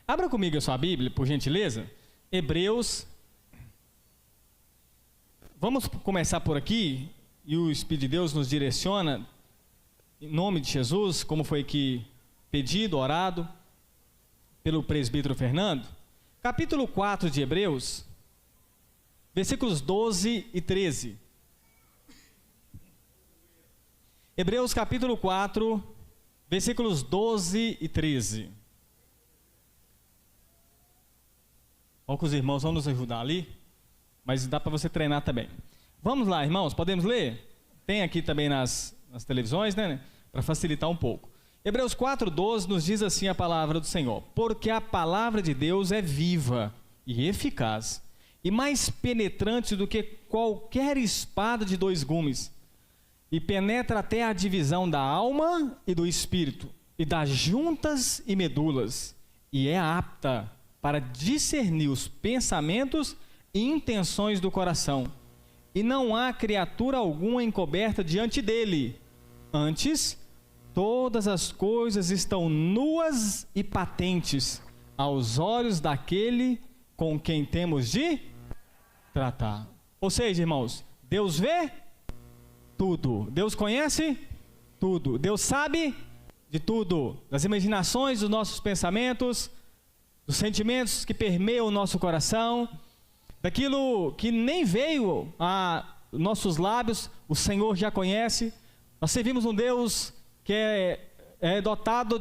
Abra comigo a sua Bíblia, por gentileza. Hebreus. Vamos começar por aqui, e o Espírito de Deus nos direciona, em nome de Jesus, como foi aqui pedido, orado, pelo presbítero Fernando. Capítulo 4 de Hebreus, versículos 12 e 13. Hebreus capítulo 4, versículos 12 e 13. Olha que os irmãos vão nos ajudar ali, mas dá para você treinar também. Vamos lá, irmãos, podemos ler? Tem aqui também nas televisões, né? Para facilitar um pouco. Hebreus 4:12 nos diz assim a palavra do Senhor: porque a palavra de Deus é viva e eficaz, e mais penetrante do que qualquer espada de dois gumes, e penetra até a divisão da alma e do espírito, e das juntas e medulas, e é apta para discernir os pensamentos e intenções do coração. E não há criatura alguma encoberta diante dele. Antes, todas as coisas estão nuas e patentes aos olhos daquele com quem temos de tratar. Ou seja, irmãos, Deus vê tudo. Deus conhece tudo. Deus sabe de tudo. Das imaginações, dos nossos pensamentos, dos sentimentos que permeiam o nosso coração, daquilo que nem veio a nossos lábios, o Senhor já conhece. Nós servimos um Deus que é dotado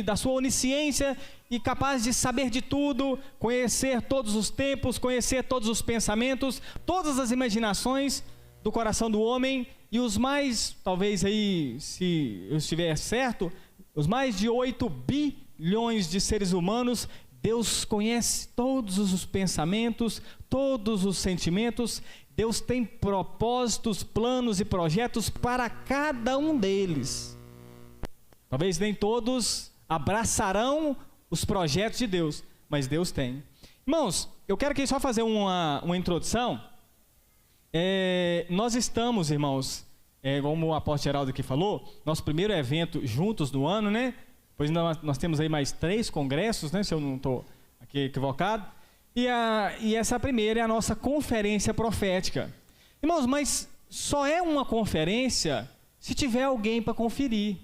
da sua onisciência e capaz de saber de tudo, conhecer todos os tempos, conhecer todos os pensamentos, todas as imaginações do coração do homem, e os mais, talvez aí, se eu estiver certo, os mais de 8 bilhões de seres humanos. Deus conhece todos os pensamentos, todos os sentimentos. Deus tem propósitos, planos e projetos para cada um deles. Talvez nem todos abraçarão os projetos de Deus, mas Deus tem. Irmãos, eu quero aqui só fazer uma introdução. Nós estamos, irmãos, como o apóstolo Geraldo aqui falou, nosso primeiro evento juntos do ano, né? Pois nós temos aí mais 3 congressos, né? Se eu não estou aqui equivocado. E essa primeira é a nossa conferência profética. Irmãos, mas só é uma conferência se tiver alguém para conferir.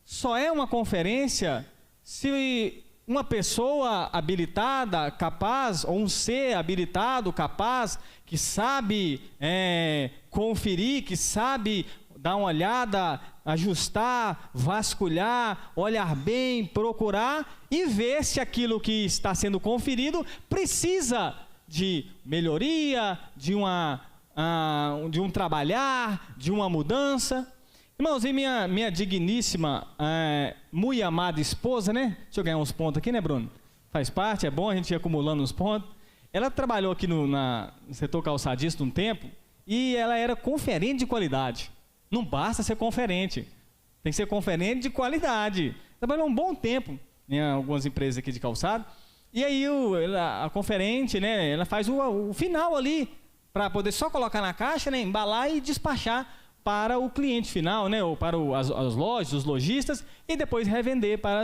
Só é uma conferência se uma pessoa habilitada, capaz, ou um ser habilitado, capaz, que sabe conferir, que sabe dar uma olhada, ajustar, vasculhar, olhar bem, procurar e ver se aquilo que está sendo conferido precisa de melhoria, de um trabalhar, de uma mudança. Irmãos, e minha digníssima, muito amada esposa, né? Deixa eu ganhar uns pontos aqui, né, Bruno? Faz parte, é bom a gente ir acumulando uns pontos. Ela trabalhou aqui no setor calçadista um tempo e ela era conferente de qualidade. Não basta ser conferente, tem que ser conferente de qualidade. Trabalhou um bom tempo em algumas empresas aqui de calçado. E aí a conferente, né, ela faz o final ali, para poder só colocar na caixa, né, embalar e despachar para o cliente final, né, ou para as lojas, os lojistas, e depois revender para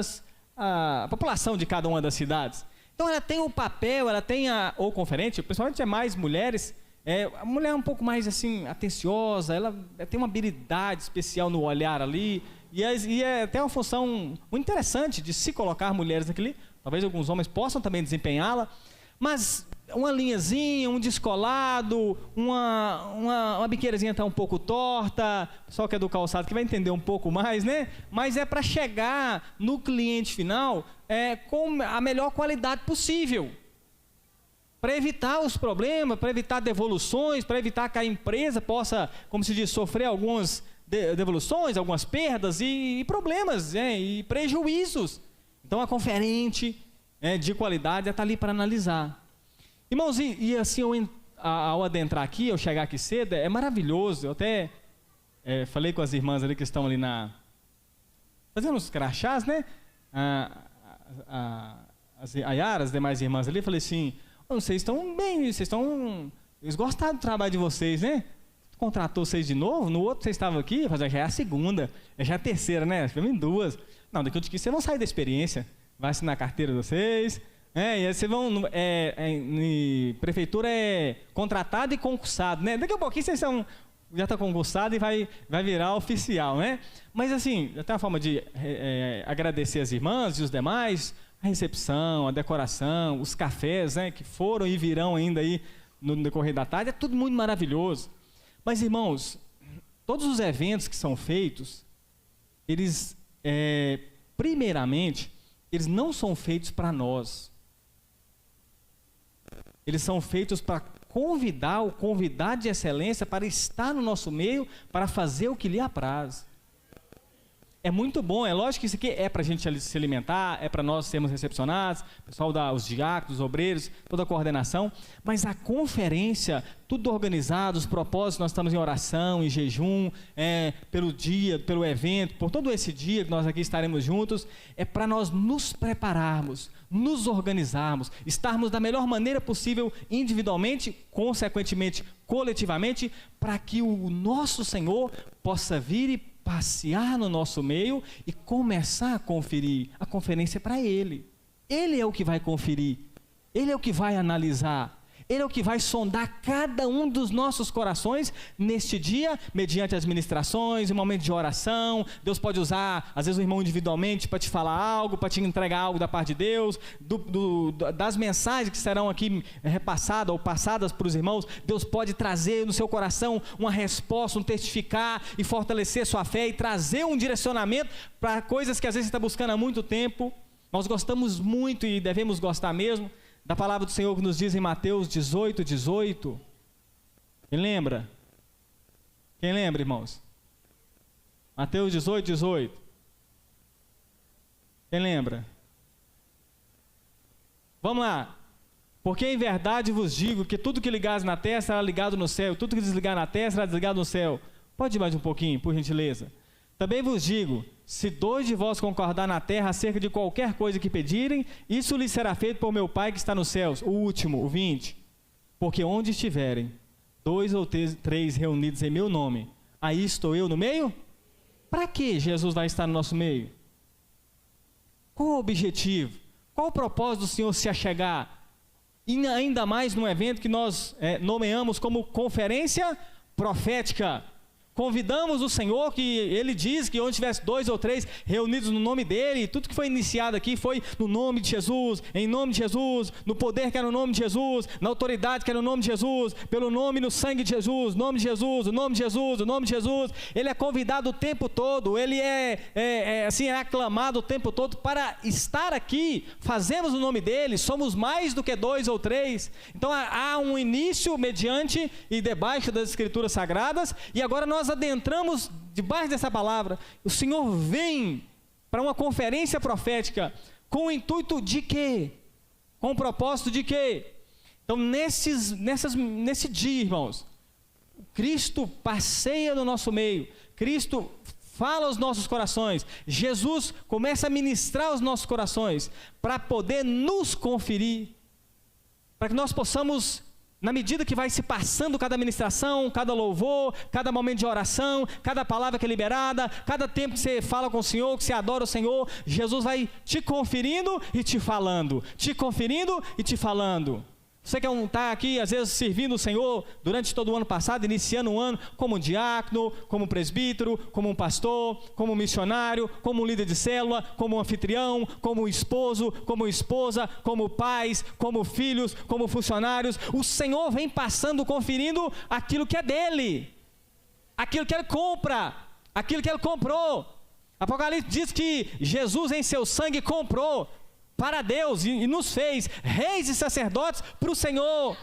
a população de cada uma das cidades. Então ela tem o papel, ela tem o conferente, principalmente mais mulheres. A mulher é um pouco mais assim, atenciosa, ela tem uma habilidade especial no olhar ali, e é até uma função muito interessante de se colocar mulheres aqui. Talvez alguns homens possam também desempenhá-la, mas uma linhazinha, um descolado, uma biqueirazinha está um pouco torta, só que é do calçado que vai entender um pouco mais, né? Mas é para chegar no cliente final com a melhor qualidade possível, para evitar os problemas, para evitar devoluções, para evitar que a empresa possa, como se diz, sofrer algumas devoluções, algumas perdas e problemas, e prejuízos. Então a conferente de qualidade está ali para analisar. Irmãos, e assim, ao adentrar aqui, ao chegar aqui cedo, é maravilhoso. Eu até falei com as irmãs ali que estão ali fazendo os crachás, né? A Yara, as demais irmãs ali, falei assim: vocês estão bem, eles gostaram do trabalho de vocês, né? Contratou vocês de novo, no outro vocês estavam aqui, já é a segunda, já é a terceira, né? Pelo menos 2. Não, daqui a um dia vocês vão sair da experiência. vai assinar a carteira de vocês. E aí vocês vão, prefeitura é contratado e concursado, né? Daqui a pouquinho vocês já estão concursados e vai virar oficial, né? Mas assim, até uma forma de agradecer as irmãs e os demais, a recepção, a decoração, os cafés, né? Que foram e virão ainda aí no decorrer da tarde, é tudo muito maravilhoso. Mas irmãos, todos os eventos que são feitos, eles, primeiramente, eles não são feitos para nós. Eles são feitos para convidar o convidado de excelência para estar no nosso meio, para fazer o que lhe apraz. É muito bom, é lógico que isso aqui é para a gente se alimentar, é para nós sermos recepcionados, pessoal os diáconos, os obreiros, toda a coordenação, mas a conferência, tudo organizado, os propósitos, nós estamos em oração, em jejum, pelo dia, pelo evento, por todo esse dia que nós aqui estaremos juntos, é para nós nos prepararmos, nos organizarmos, estarmos da melhor maneira possível, individualmente, consequentemente, coletivamente, para que o nosso Senhor possa vir e passear no nosso meio e começar a conferir. A conferência é para Ele. Ele é o que vai conferir. Ele é o que vai analisar. Ele é o que vai sondar cada um dos nossos corações neste dia, mediante as ministrações, um momento de oração. Deus pode usar, às vezes, o irmão individualmente para te falar algo, para te entregar algo da parte de Deus, das mensagens que serão aqui repassadas ou passadas para os irmãos. Deus pode trazer no seu coração uma resposta, um testificar e fortalecer sua fé e trazer um direcionamento para coisas que às vezes você está buscando há muito tempo. Nós gostamos muito e devemos gostar mesmo da palavra do Senhor que nos diz em Mateus 18, 18. Quem lembra? Quem lembra, irmãos? Mateus 18, 18. Quem lembra? Vamos lá. Porque em verdade vos digo que tudo que ligares na terra será ligado no céu, tudo que desligar na terra será desligado no céu. Pode ir mais um pouquinho, por gentileza. Também vos digo, se 2 de vós concordar na terra acerca de qualquer coisa que pedirem, isso lhes será feito por meu Pai que está nos céus. O último, o 20. Porque onde estiverem 2 ou 3 reunidos em meu nome, aí estou eu no meio? Para que Jesus vai estar no nosso meio? Qual o objetivo? Qual o propósito do Senhor se achegar? E ainda mais num evento que nós nomeamos como conferência profética. Convidamos o Senhor, que Ele diz que onde tivesse 2 ou 3 reunidos no nome dEle, tudo que foi iniciado aqui foi no nome de Jesus, em nome de Jesus, no poder que é no nome de Jesus, na autoridade que é no nome de Jesus, pelo nome e no sangue de Jesus, nome de Jesus, o nome de Jesus, o nome de Jesus. Ele é convidado o tempo todo, Ele é aclamado o tempo todo para estar aqui. Fazemos o nome dEle, somos mais do que 2 ou 3. Então há um início mediante e debaixo das Escrituras Sagradas, e agora nós adentramos debaixo dessa palavra. O Senhor vem para uma conferência profética com o intuito de quê? Com o propósito de quê? Então nesse dia, irmãos, Cristo passeia no nosso meio, Cristo fala aos nossos corações, Jesus começa a ministrar aos nossos corações para poder nos conferir, para que nós possamos, na medida que vai se passando cada ministração, cada louvor, cada momento de oração, cada palavra que é liberada, cada tempo que você fala com o Senhor, que você adora o Senhor, Jesus vai te conferindo e te falando, te conferindo e te falando. Você que está aqui, às vezes, servindo o Senhor durante todo o ano passado, iniciando o ano como um diácono, como um presbítero, como um pastor, como um missionário, como um líder de célula, como um anfitrião, como um esposo, como esposa, como pais, como filhos, como funcionários. O Senhor vem passando, conferindo aquilo que é dele, aquilo que Ele compra, aquilo que Ele comprou. Apocalipse diz que Jesus em seu sangue comprou para Deus e nos fez reis e sacerdotes para o Senhor,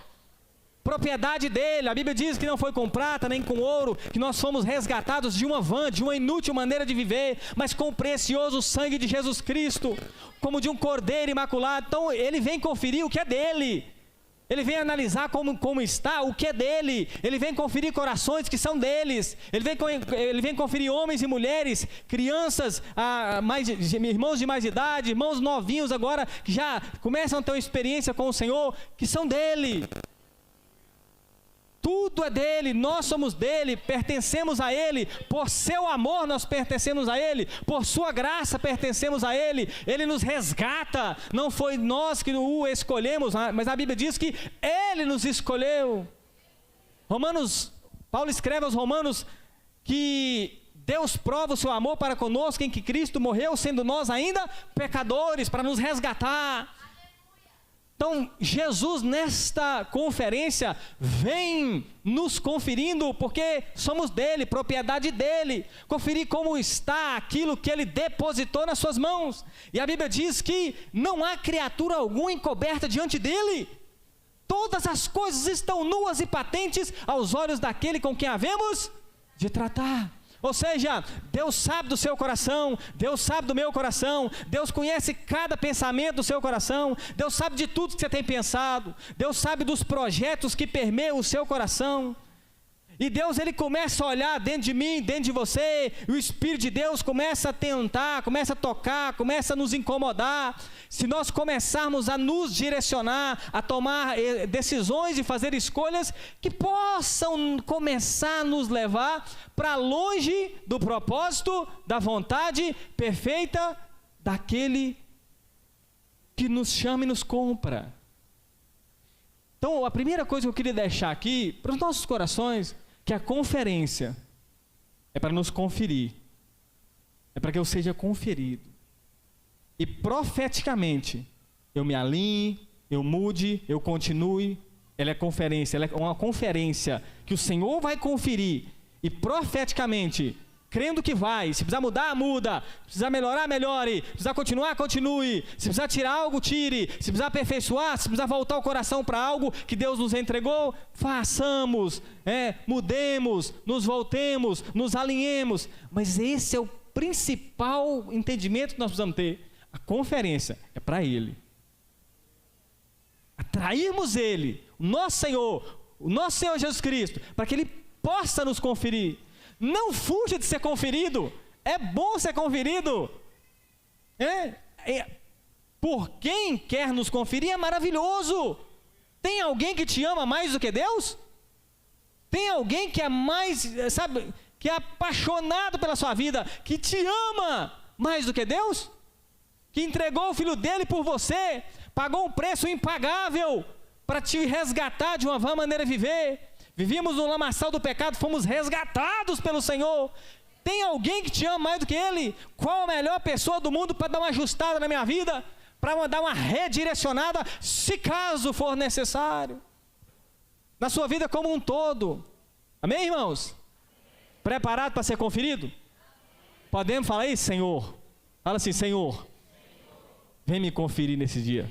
propriedade dele. A Bíblia diz que não foi com prata nem com ouro que nós fomos resgatados de uma vã, de uma inútil maneira de viver, mas com o precioso sangue de Jesus Cristo, como de um cordeiro imaculado. Então Ele vem conferir o que é dele, Ele vem analisar como está o que é dele, Ele vem conferir corações que são deles, Ele vem conferir homens e mulheres, crianças, irmãos de mais idade, irmãos novinhos agora, que já começam a ter uma experiência com o Senhor, que são dele. Tudo é dele, nós somos dele, pertencemos a ele, por seu amor nós pertencemos a ele, por sua graça pertencemos a ele, ele nos resgata, não foi nós que o escolhemos, mas a Bíblia diz que ele nos escolheu. Paulo escreve aos Romanos que Deus prova o seu amor para conosco em que Cristo morreu, sendo nós ainda pecadores, para nos resgatar. Então, Jesus nesta conferência vem nos conferindo, porque somos dele, propriedade dele, conferir como está aquilo que ele depositou nas suas mãos. E a Bíblia diz que não há criatura alguma encoberta diante dele. Todas as coisas estão nuas e patentes aos olhos daquele com quem havemos de tratar. Ou seja, Deus sabe do seu coração, Deus sabe do meu coração, Deus conhece cada pensamento do seu coração, Deus sabe de tudo que você tem pensado, Deus sabe dos projetos que permeiam o seu coração. E Deus, ele começa a olhar dentro de mim, dentro de você, e o Espírito de Deus começa a tentar, começa a tocar, começa a nos incomodar. Se nós começarmos a nos direcionar, a tomar decisões e fazer escolhas que possam começar a nos levar para longe do propósito, da vontade perfeita daquele que nos chama e nos compra. Então, a primeira coisa que eu queria deixar aqui para os nossos corações, que a conferência é para nos conferir, é para que eu seja conferido, e profeticamente eu me alinhe, eu mude, eu continue. Ela é conferência, ela é uma conferência que o Senhor vai conferir, e profeticamente, crendo que vai, se precisar mudar, muda, se precisar melhorar, melhore, se precisar continuar, continue, se precisar tirar algo, tire, se precisar aperfeiçoar, se precisar voltar o coração para algo que Deus nos entregou, façamos, mudemos, nos voltemos, nos alinhemos. Mas esse é o principal entendimento que nós precisamos ter. A conferência é para Ele, atrairmos Ele, o nosso Senhor Jesus Cristo, para que Ele possa nos conferir. Não fuja de ser conferido, é bom ser conferido, por quem quer nos conferir é maravilhoso. Tem alguém que te ama mais do que Deus? Tem alguém que é mais, que é apaixonado pela sua vida, que te ama mais do que Deus? Que entregou o Filho dele por você, pagou um preço impagável para te resgatar de uma vã maneira de viver. Vivíamos no lamaçal do pecado, fomos resgatados pelo Senhor. Tem alguém que te ama mais do que Ele? Qual a melhor pessoa do mundo para dar uma ajustada na minha vida? Para dar uma redirecionada, se caso for necessário, na sua vida como um todo. Amém, irmãos? Preparado para ser conferido? Podemos falar isso, Senhor? Fala assim, Senhor, vem me conferir nesse dia.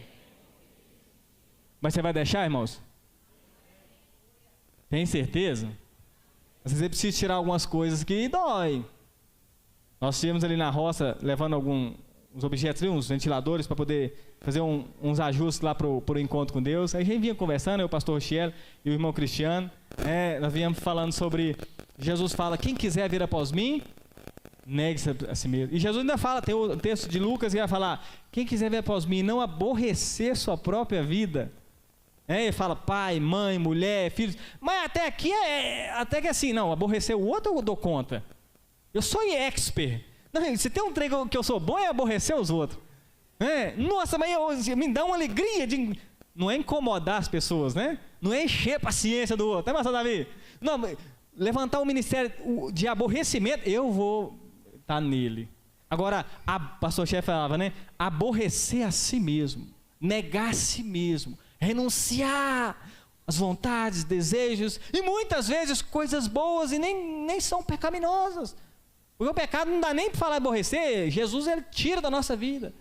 Mas você vai deixar, irmãos? Tem certeza? Às vezes é preciso tirar algumas coisas que dói. Nós estivemos ali na roça levando alguns objetos, uns ventiladores, para poder fazer uns ajustes lá para o encontro com Deus. Aí a gente vinha conversando, o pastor Rochiel e o irmão Cristiano, nós viemos falando sobre, Jesus fala, quem quiser vir após mim, negue-se a si mesmo. E Jesus ainda fala, tem o texto de Lucas que vai falar, quem quiser vir após mim, não aborrecer sua própria vida. Ele fala pai, mãe, mulher, filhos, mas até aqui até que assim, não, aborrecer o outro eu dou conta. Eu sou expert. Não, se tem um trem que eu sou bom é aborrecer os outros. Nossa, mas me dá uma alegria de... Não é incomodar as pessoas, né? Não é encher a paciência do outro, pastor Davi? Não, levantar um ministério de aborrecimento, eu vou estar nele. Agora, pastor chefe falava, né? Aborrecer a si mesmo, negar a si mesmo, renunciar às vontades, desejos, e muitas vezes coisas boas e nem são pecaminosas, porque o pecado não dá nem para falar aborrecer. Jesus, ele tira da nossa vida,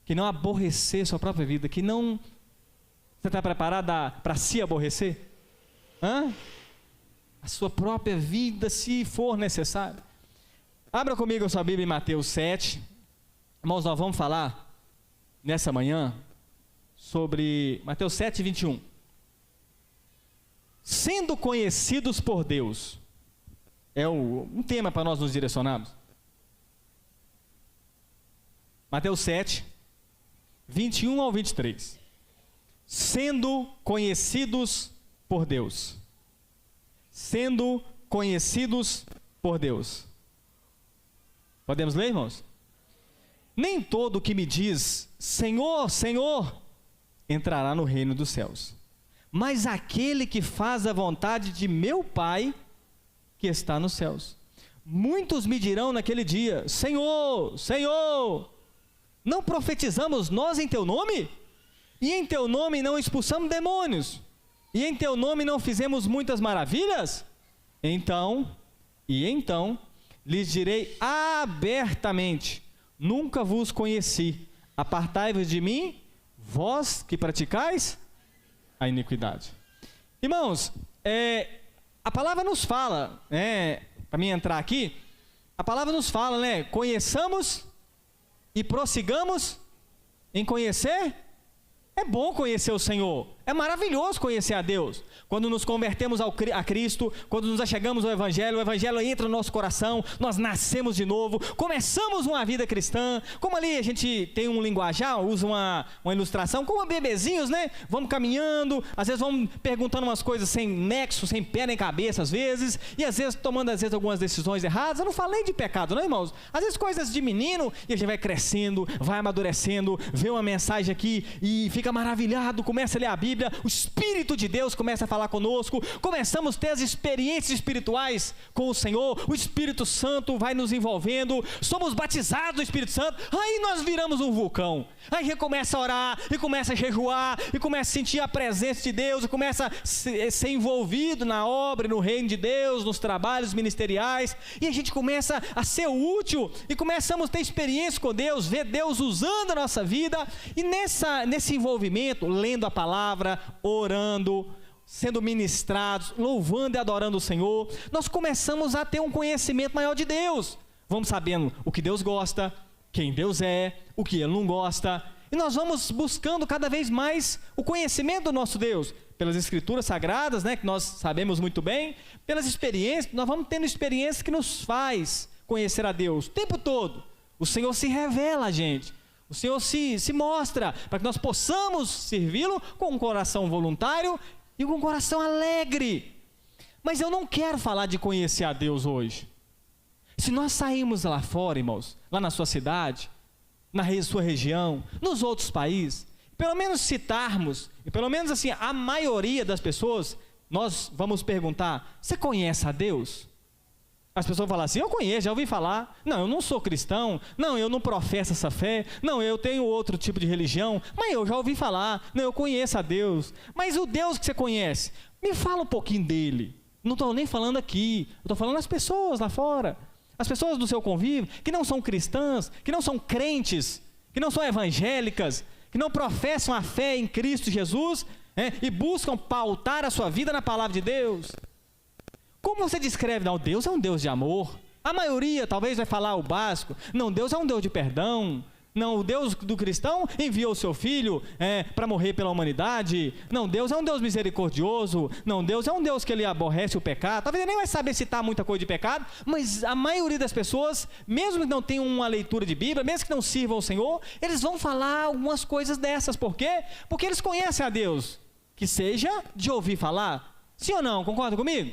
que não aborrecer sua própria vida, que não... Você está preparado para se aborrecer? A sua própria vida, se for necessário. Abra comigo a sua Bíblia em Mateus 7, irmãos, nós vamos falar nessa manhã sobre Mateus 7, 21. Sendo conhecidos por Deus, é um tema para nós nos direcionarmos. Mateus 7, 21 ao 23. Sendo conhecidos por Deus. sendo conhecidos por Deus. Podemos ler, irmãos? Nem todo que me diz, Senhor, Senhor, entrará no reino dos céus, mas aquele que faz a vontade de meu Pai, que está nos céus. Muitos me dirão naquele dia, Senhor, Senhor, não profetizamos nós em teu nome? E em teu nome não expulsamos demônios? E em teu nome não fizemos muitas maravilhas? Então lhes direi abertamente, nunca vos conheci, apartai-vos de mim, vós que praticais a iniquidade. Irmãos, a palavra nos fala, para mim entrar aqui, a palavra nos fala, conheçamos e prossigamos em conhecer. É bom conhecer o Senhor, é maravilhoso conhecer a Deus. Quando nos convertemos a Cristo, quando nos achegamos ao Evangelho, o Evangelho entra no nosso coração, nós nascemos de novo, começamos uma vida cristã. Como ali a gente tem um linguajar, usa uma ilustração, como bebezinhos, vamos caminhando, às vezes vamos perguntando umas coisas sem nexo, sem pé nem cabeça, às vezes, e às vezes tomando algumas decisões erradas. Eu não falo nem de pecado, não, irmãos? Às vezes coisas de menino, e a gente vai crescendo, vai amadurecendo, vê uma mensagem aqui e fica maravilhado, começa a ler a Bíblia, o Espírito de Deus começa a falar conosco, começamos a ter as experiências espirituais com o Senhor, o Espírito Santo vai nos envolvendo, somos batizados no Espírito Santo, aí nós viramos um vulcão, aí a gente começa a orar, e começa a jejuar, e começa a sentir a presença de Deus, e começa a ser envolvido na obra, no reino de Deus, nos trabalhos ministeriais, e a gente começa a ser útil, e começamos a ter experiência com Deus, ver Deus usando a nossa vida, e nesse envolvimento, lendo a palavra, orando, sendo ministrados, louvando e adorando o Senhor, nós começamos a ter um conhecimento maior de Deus. Vamos sabendo o que Deus gosta, quem Deus é, o que Ele não gosta, e nós vamos buscando cada vez mais o conhecimento do nosso Deus, pelas Escrituras Sagradas, que nós sabemos muito bem, pelas experiências, nós vamos tendo experiências que nos faz conhecer a Deus o tempo todo. O Senhor se revela a gente, o Senhor se mostra, para que nós possamos servi-lo com um coração voluntário e com um coração alegre. Mas eu não quero falar de conhecer a Deus hoje. Se nós sairmos lá fora, irmãos, lá na sua cidade, na sua região, nos outros países, pelo menos citarmos, e pelo menos assim, a maioria das pessoas, nós vamos perguntar, você conhece a Deus? As pessoas falam assim, eu conheço, já ouvi falar. Não, eu não sou cristão. Não, eu não professo essa fé. Não, eu tenho outro tipo de religião. Mas eu já ouvi falar. Não, eu conheço a Deus. Mas o Deus que você conhece, me fala um pouquinho dele. Não estou nem falando aqui. Eu estou falando as pessoas lá fora. As pessoas do seu convívio, que não são cristãs, que não são crentes, que não são evangélicas, que não professam a fé em Cristo Jesus, e buscam pautar a sua vida na palavra de Deus. Como você descreve? Não, Deus é um Deus de amor. A maioria talvez vai falar o básico. Não, Deus é um Deus de perdão. Não, o Deus do cristão enviou o seu Filho para morrer pela humanidade. Não, Deus é um Deus misericordioso. Não, Deus é um Deus que Ele aborrece o pecado. Talvez ele nem vai saber citar muita coisa de pecado, mas a maioria das pessoas, mesmo que não tenham uma leitura de Bíblia, mesmo que não sirvam ao Senhor, eles vão falar algumas coisas dessas. Por quê? Porque eles conhecem a Deus. Que seja de ouvir falar. Sim ou não? Concorda comigo?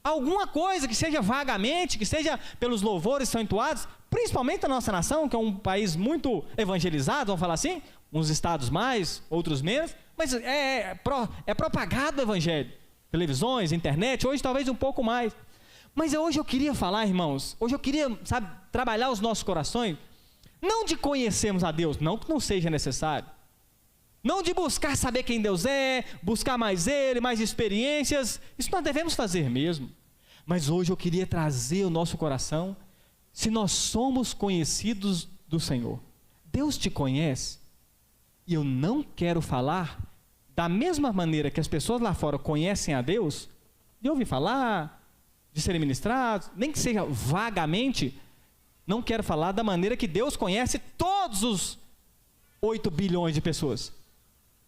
Alguma coisa que seja vagamente, que seja pelos louvores que são entoados, principalmente a nossa nação, que é um país muito evangelizado, vamos falar assim, uns estados mais, outros menos, mas é propagado o evangelho, televisões, internet, hoje talvez um pouco mais. Mas hoje eu queria falar, irmãos, hoje eu queria, trabalhar os nossos corações, não de conhecermos a Deus, não que não seja necessário, não de buscar saber quem Deus é, buscar mais Ele, mais experiências, isso nós devemos fazer mesmo. Mas hoje eu queria trazer o nosso coração, se nós somos conhecidos do Senhor, Deus te conhece, e eu não quero falar da mesma maneira que as pessoas lá fora conhecem a Deus, de ouvir falar, de serem ministrados, nem que seja vagamente, não quero falar da maneira que Deus conhece todos os 8 bilhões de pessoas.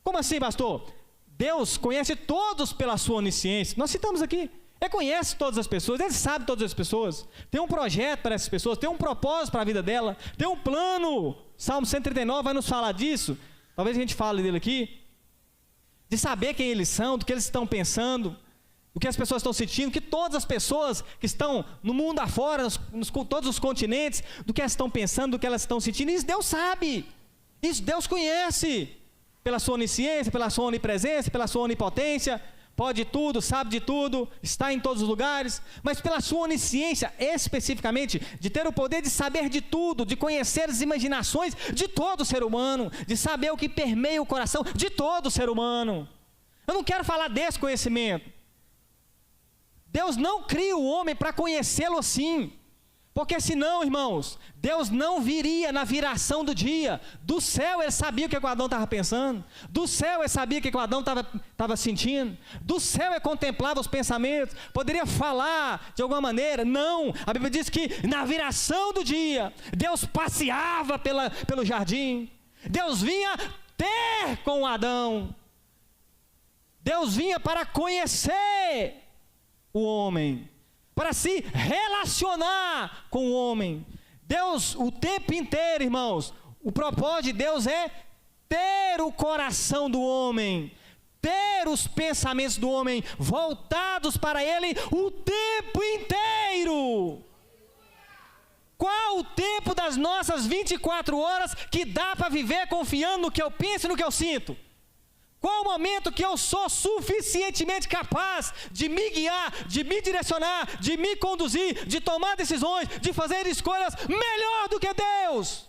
Como assim, pastor? Deus conhece todos pela sua onisciência. Nós citamos aqui. Ele conhece todas as pessoas, Ele sabe todas as pessoas. Tem um projeto para essas pessoas, tem um propósito para a vida dela, tem um plano. Salmo 139 vai nos falar disso. Talvez a gente fale dele aqui. De saber quem eles são, do que eles estão pensando. o que as pessoas estão sentindo, que todas as pessoas que estão no mundo afora, todos os continentes, do que elas estão pensando, do que elas estão sentindo, isso Deus sabe, isso Deus conhece, pela sua onisciência, pela sua onipresença, pela sua onipotência, pode tudo, sabe de tudo, está em todos os lugares, mas pela sua onisciência, especificamente, de ter o poder de saber de tudo, de conhecer as imaginações de todo ser humano, de saber o que permeia o coração de todo ser humano. Eu não quero falar desse conhecimento. Deus não cria o homem para conhecê-lo assim, porque senão, irmãos, Deus não viria na viração do dia. Do céu ele sabia o que o Adão estava pensando, do céu ele sabia o que o Adão estava sentindo, do céu ele contemplava os pensamentos, poderia falar de alguma maneira. Não, a Bíblia diz que na viração do dia, Deus passeava pelo jardim, Deus vinha ter com Adão, Deus vinha para conhecer o homem, para se relacionar com o homem. Deus, o tempo inteiro, irmãos, o propósito de Deus é ter o coração do homem, ter os pensamentos do homem voltados para Ele o tempo inteiro. Qual o tempo das nossas 24 horas que dá para viver confiando no que eu penso e no que eu sinto? Qual o momento que eu sou suficientemente capaz de me guiar, de me direcionar, de me conduzir, de tomar decisões, de fazer escolhas melhor do que Deus?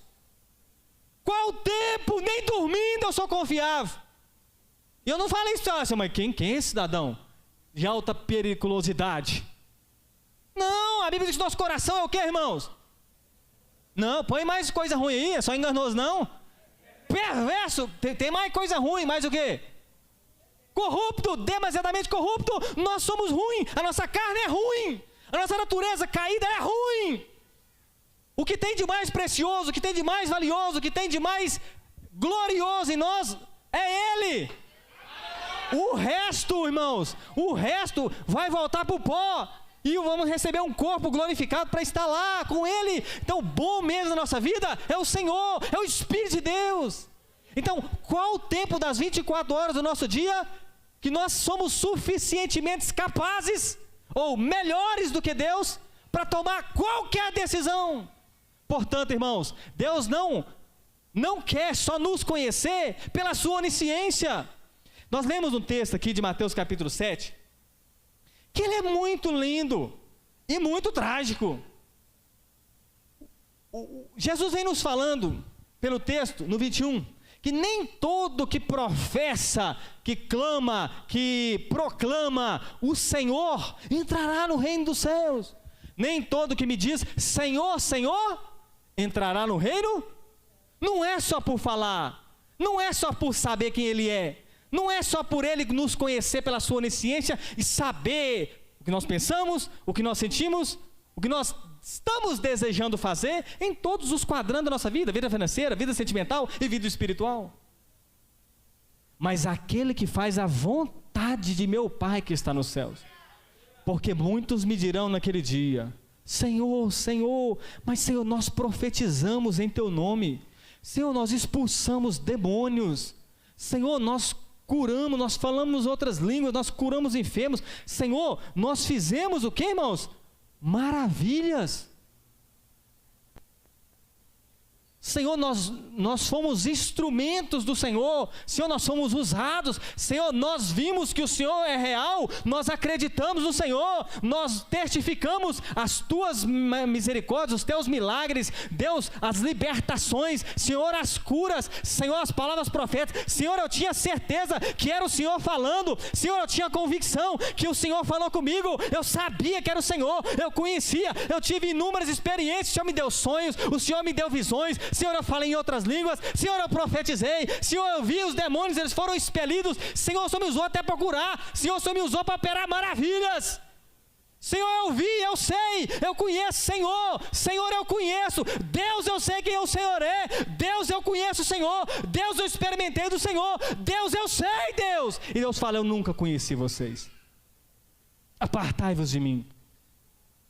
Qual o tempo, nem dormindo eu sou confiável? E eu não falei isso assim, mas quem é esse cidadão de alta periculosidade? Não, a Bíblia diz que nosso coração é o que, irmãos? Não, põe mais coisa ruim aí, é só enganoso não. Perverso, tem mais coisa ruim, mais o quê? Corrupto, demasiadamente corrupto. Nós somos ruins, a nossa carne é ruim, a nossa natureza caída é ruim. O que tem de mais precioso, o que tem de mais valioso, o que tem de mais glorioso em nós é Ele. O resto, irmãos, o resto vai voltar para o pó, e vamos receber um corpo glorificado para estar lá com Ele. Então o bom mesmo da nossa vida é o Senhor, é o Espírito de Deus. Então qual o tempo das 24 horas do nosso dia que nós somos suficientemente capazes ou melhores do que Deus para tomar qualquer decisão? Portanto, irmãos, Deus não quer só nos conhecer pela sua onisciência. Nós lemos um texto aqui de Mateus capítulo 7, que ele é muito lindo e muito trágico. Jesus vem nos falando, pelo texto, no 21, que nem todo que professa, que clama, que proclama o Senhor, entrará no reino dos céus. Nem todo que me diz, Senhor, Senhor, entrará no reino. Não é só por falar, não é só por saber quem Ele é, não é só por Ele nos conhecer pela sua onisciência e saber o que nós pensamos, o que nós sentimos, o que nós estamos desejando fazer em todos os quadrantes da nossa vida, vida financeira, vida sentimental e vida espiritual. Mas aquele que faz a vontade de meu Pai que está nos céus. Porque muitos me dirão naquele dia, Senhor, Senhor, mas Senhor, nós profetizamos em Teu nome. Senhor, nós expulsamos demônios. Senhor, nós curamos, nós falamos outras línguas, nós curamos enfermos. Senhor, nós fizemos o que, irmãos? Maravilhas. Senhor, nós fomos instrumentos do Senhor. Senhor, nós fomos usados. Senhor, nós vimos que o Senhor é real. Nós acreditamos no Senhor. Nós testificamos as Tuas misericórdias, os Teus milagres. Deus, as libertações. Senhor, as curas. Senhor, as palavras proféticas. Senhor, eu tinha certeza que era o Senhor falando. Senhor, eu tinha convicção que o Senhor falou comigo. Eu sabia que era o Senhor. Eu conhecia. Eu tive inúmeras experiências. O Senhor me deu sonhos. O Senhor me deu visões. Senhor, eu falei em outras línguas. Senhor, eu profetizei. Senhor, eu vi os demônios, eles foram expelidos. Senhor, o Senhor me usou até para curar. Senhor, o Senhor me usou para operar maravilhas. Senhor, eu vi, eu sei, eu conheço. Senhor, Senhor, eu conheço. Deus, eu sei quem o Senhor é. Deus, eu conheço o Senhor. Deus, eu experimentei do Senhor. Deus, eu sei, Deus. E Deus fala, eu nunca conheci vocês. Apartai-vos de mim.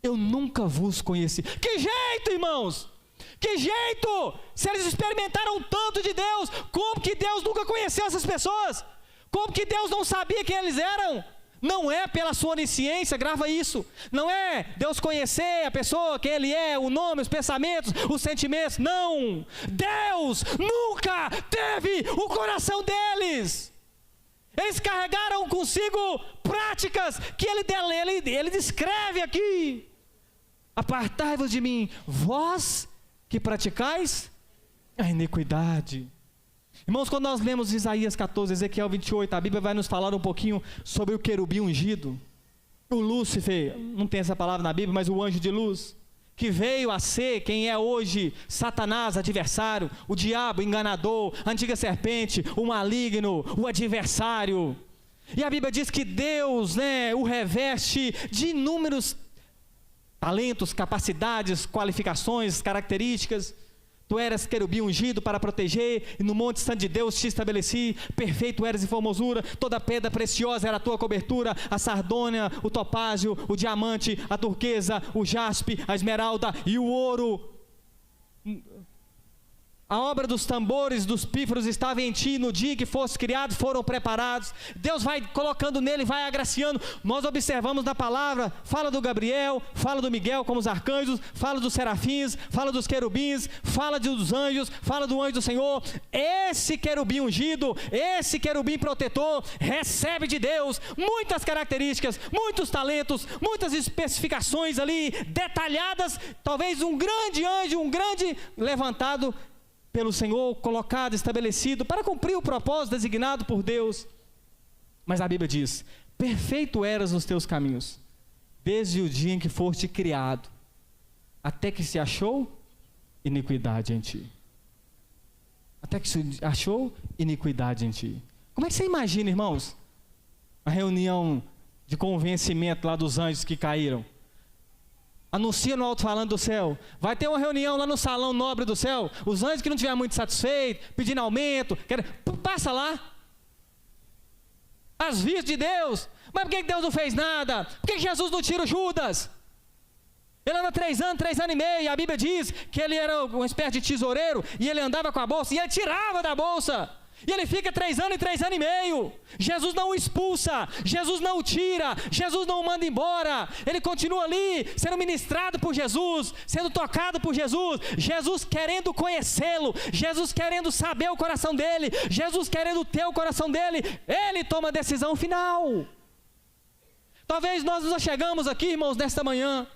Eu nunca vos conheci. Que jeito, irmãos? Que jeito? Se eles experimentaram tanto de Deus, como que Deus nunca conheceu essas pessoas? Como que Deus não sabia quem eles eram? Não é pela sua onisciência, grava isso. Não é Deus conhecer a pessoa, quem Ele é, o nome, os pensamentos, os sentimentos. Não! Deus nunca teve o coração deles. Eles carregaram consigo práticas que ele descreve aqui. Apartai-vos de mim, vós que praticais a iniquidade. Irmãos, quando nós lemos Isaías 14, Ezequiel 28, a Bíblia vai nos falar um pouquinho sobre o querubim ungido. O Lúcifer, não tem essa palavra na Bíblia, mas o anjo de luz, que veio a ser quem é hoje Satanás, adversário, o diabo, enganador, a antiga serpente, o maligno, o adversário. E a Bíblia diz que Deus, o reveste de inúmeros talentos, capacidades, qualificações, características. Tu eras querubim ungido para proteger, e no monte santo de Deus te estabeleci, perfeito eras em formosura, toda pedra preciosa era a tua cobertura, a sardônia, o topázio, o diamante, a turquesa, o jaspe, a esmeralda e o ouro. A obra dos tambores, dos pífaros estava em ti, no dia que fosse criado foram preparados. Deus vai colocando nele, vai agraciando. Nós observamos na palavra, fala do Gabriel, fala do Miguel como os arcanjos, fala dos serafins, fala dos querubins, fala dos anjos, fala do anjo do Senhor. Esse querubim ungido, esse querubim protetor, recebe de Deus muitas características, muitos talentos, muitas especificações ali, detalhadas. Talvez um grande anjo, um grande levantado pelo Senhor, colocado, estabelecido, para cumprir o propósito designado por Deus. Mas a Bíblia diz, perfeito eras os teus caminhos, desde o dia em que foste criado, até que se achou iniquidade em ti. Até que se achou iniquidade em ti. Como é que você imagina, irmãos, a reunião de convencimento lá dos anjos que caíram? Anuncia no alto-falante do céu, vai ter uma reunião lá no salão nobre do céu, os anjos que não estiverem muito satisfeitos, pedindo aumento, passa lá, às vistas de Deus. Mas por que Deus não fez nada? Por que Jesus não tira o Judas? Ele anda 3 anos e meio, e a Bíblia diz que ele era uma espécie de tesoureiro, e ele andava com a bolsa, e ele tirava da bolsa, e ele fica 3 anos e meio. Jesus não o expulsa, Jesus não o tira, Jesus não o manda embora. Ele continua ali, sendo ministrado por Jesus, sendo tocado por Jesus. Jesus querendo conhecê-lo, Jesus querendo saber o coração dele, Jesus querendo ter o coração dele. Ele toma a decisão final. Talvez nós nos chegamos aqui, irmãos, nesta manhã,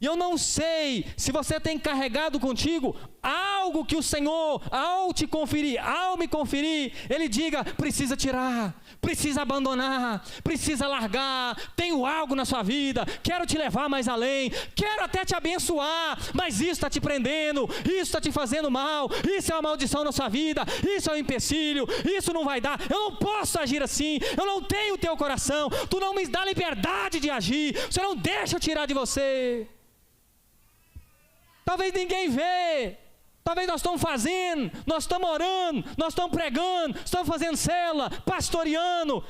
e eu não sei se você tem carregado contigo algo que o Senhor, ao te conferir, ao me conferir, Ele diga, precisa tirar, precisa abandonar, precisa largar. Tenho algo na sua vida, quero te levar mais além, quero até te abençoar, mas isso está te prendendo, isso está te fazendo mal, isso é uma maldição na sua vida, isso é um empecilho, isso não vai dar, eu não posso agir assim, eu não tenho o teu coração, tu não me dá liberdade de agir, você não deixa eu tirar de você. Talvez ninguém vê, talvez nós estamos fazendo, nós estamos orando, nós estamos pregando, estamos fazendo célula, pastoreando,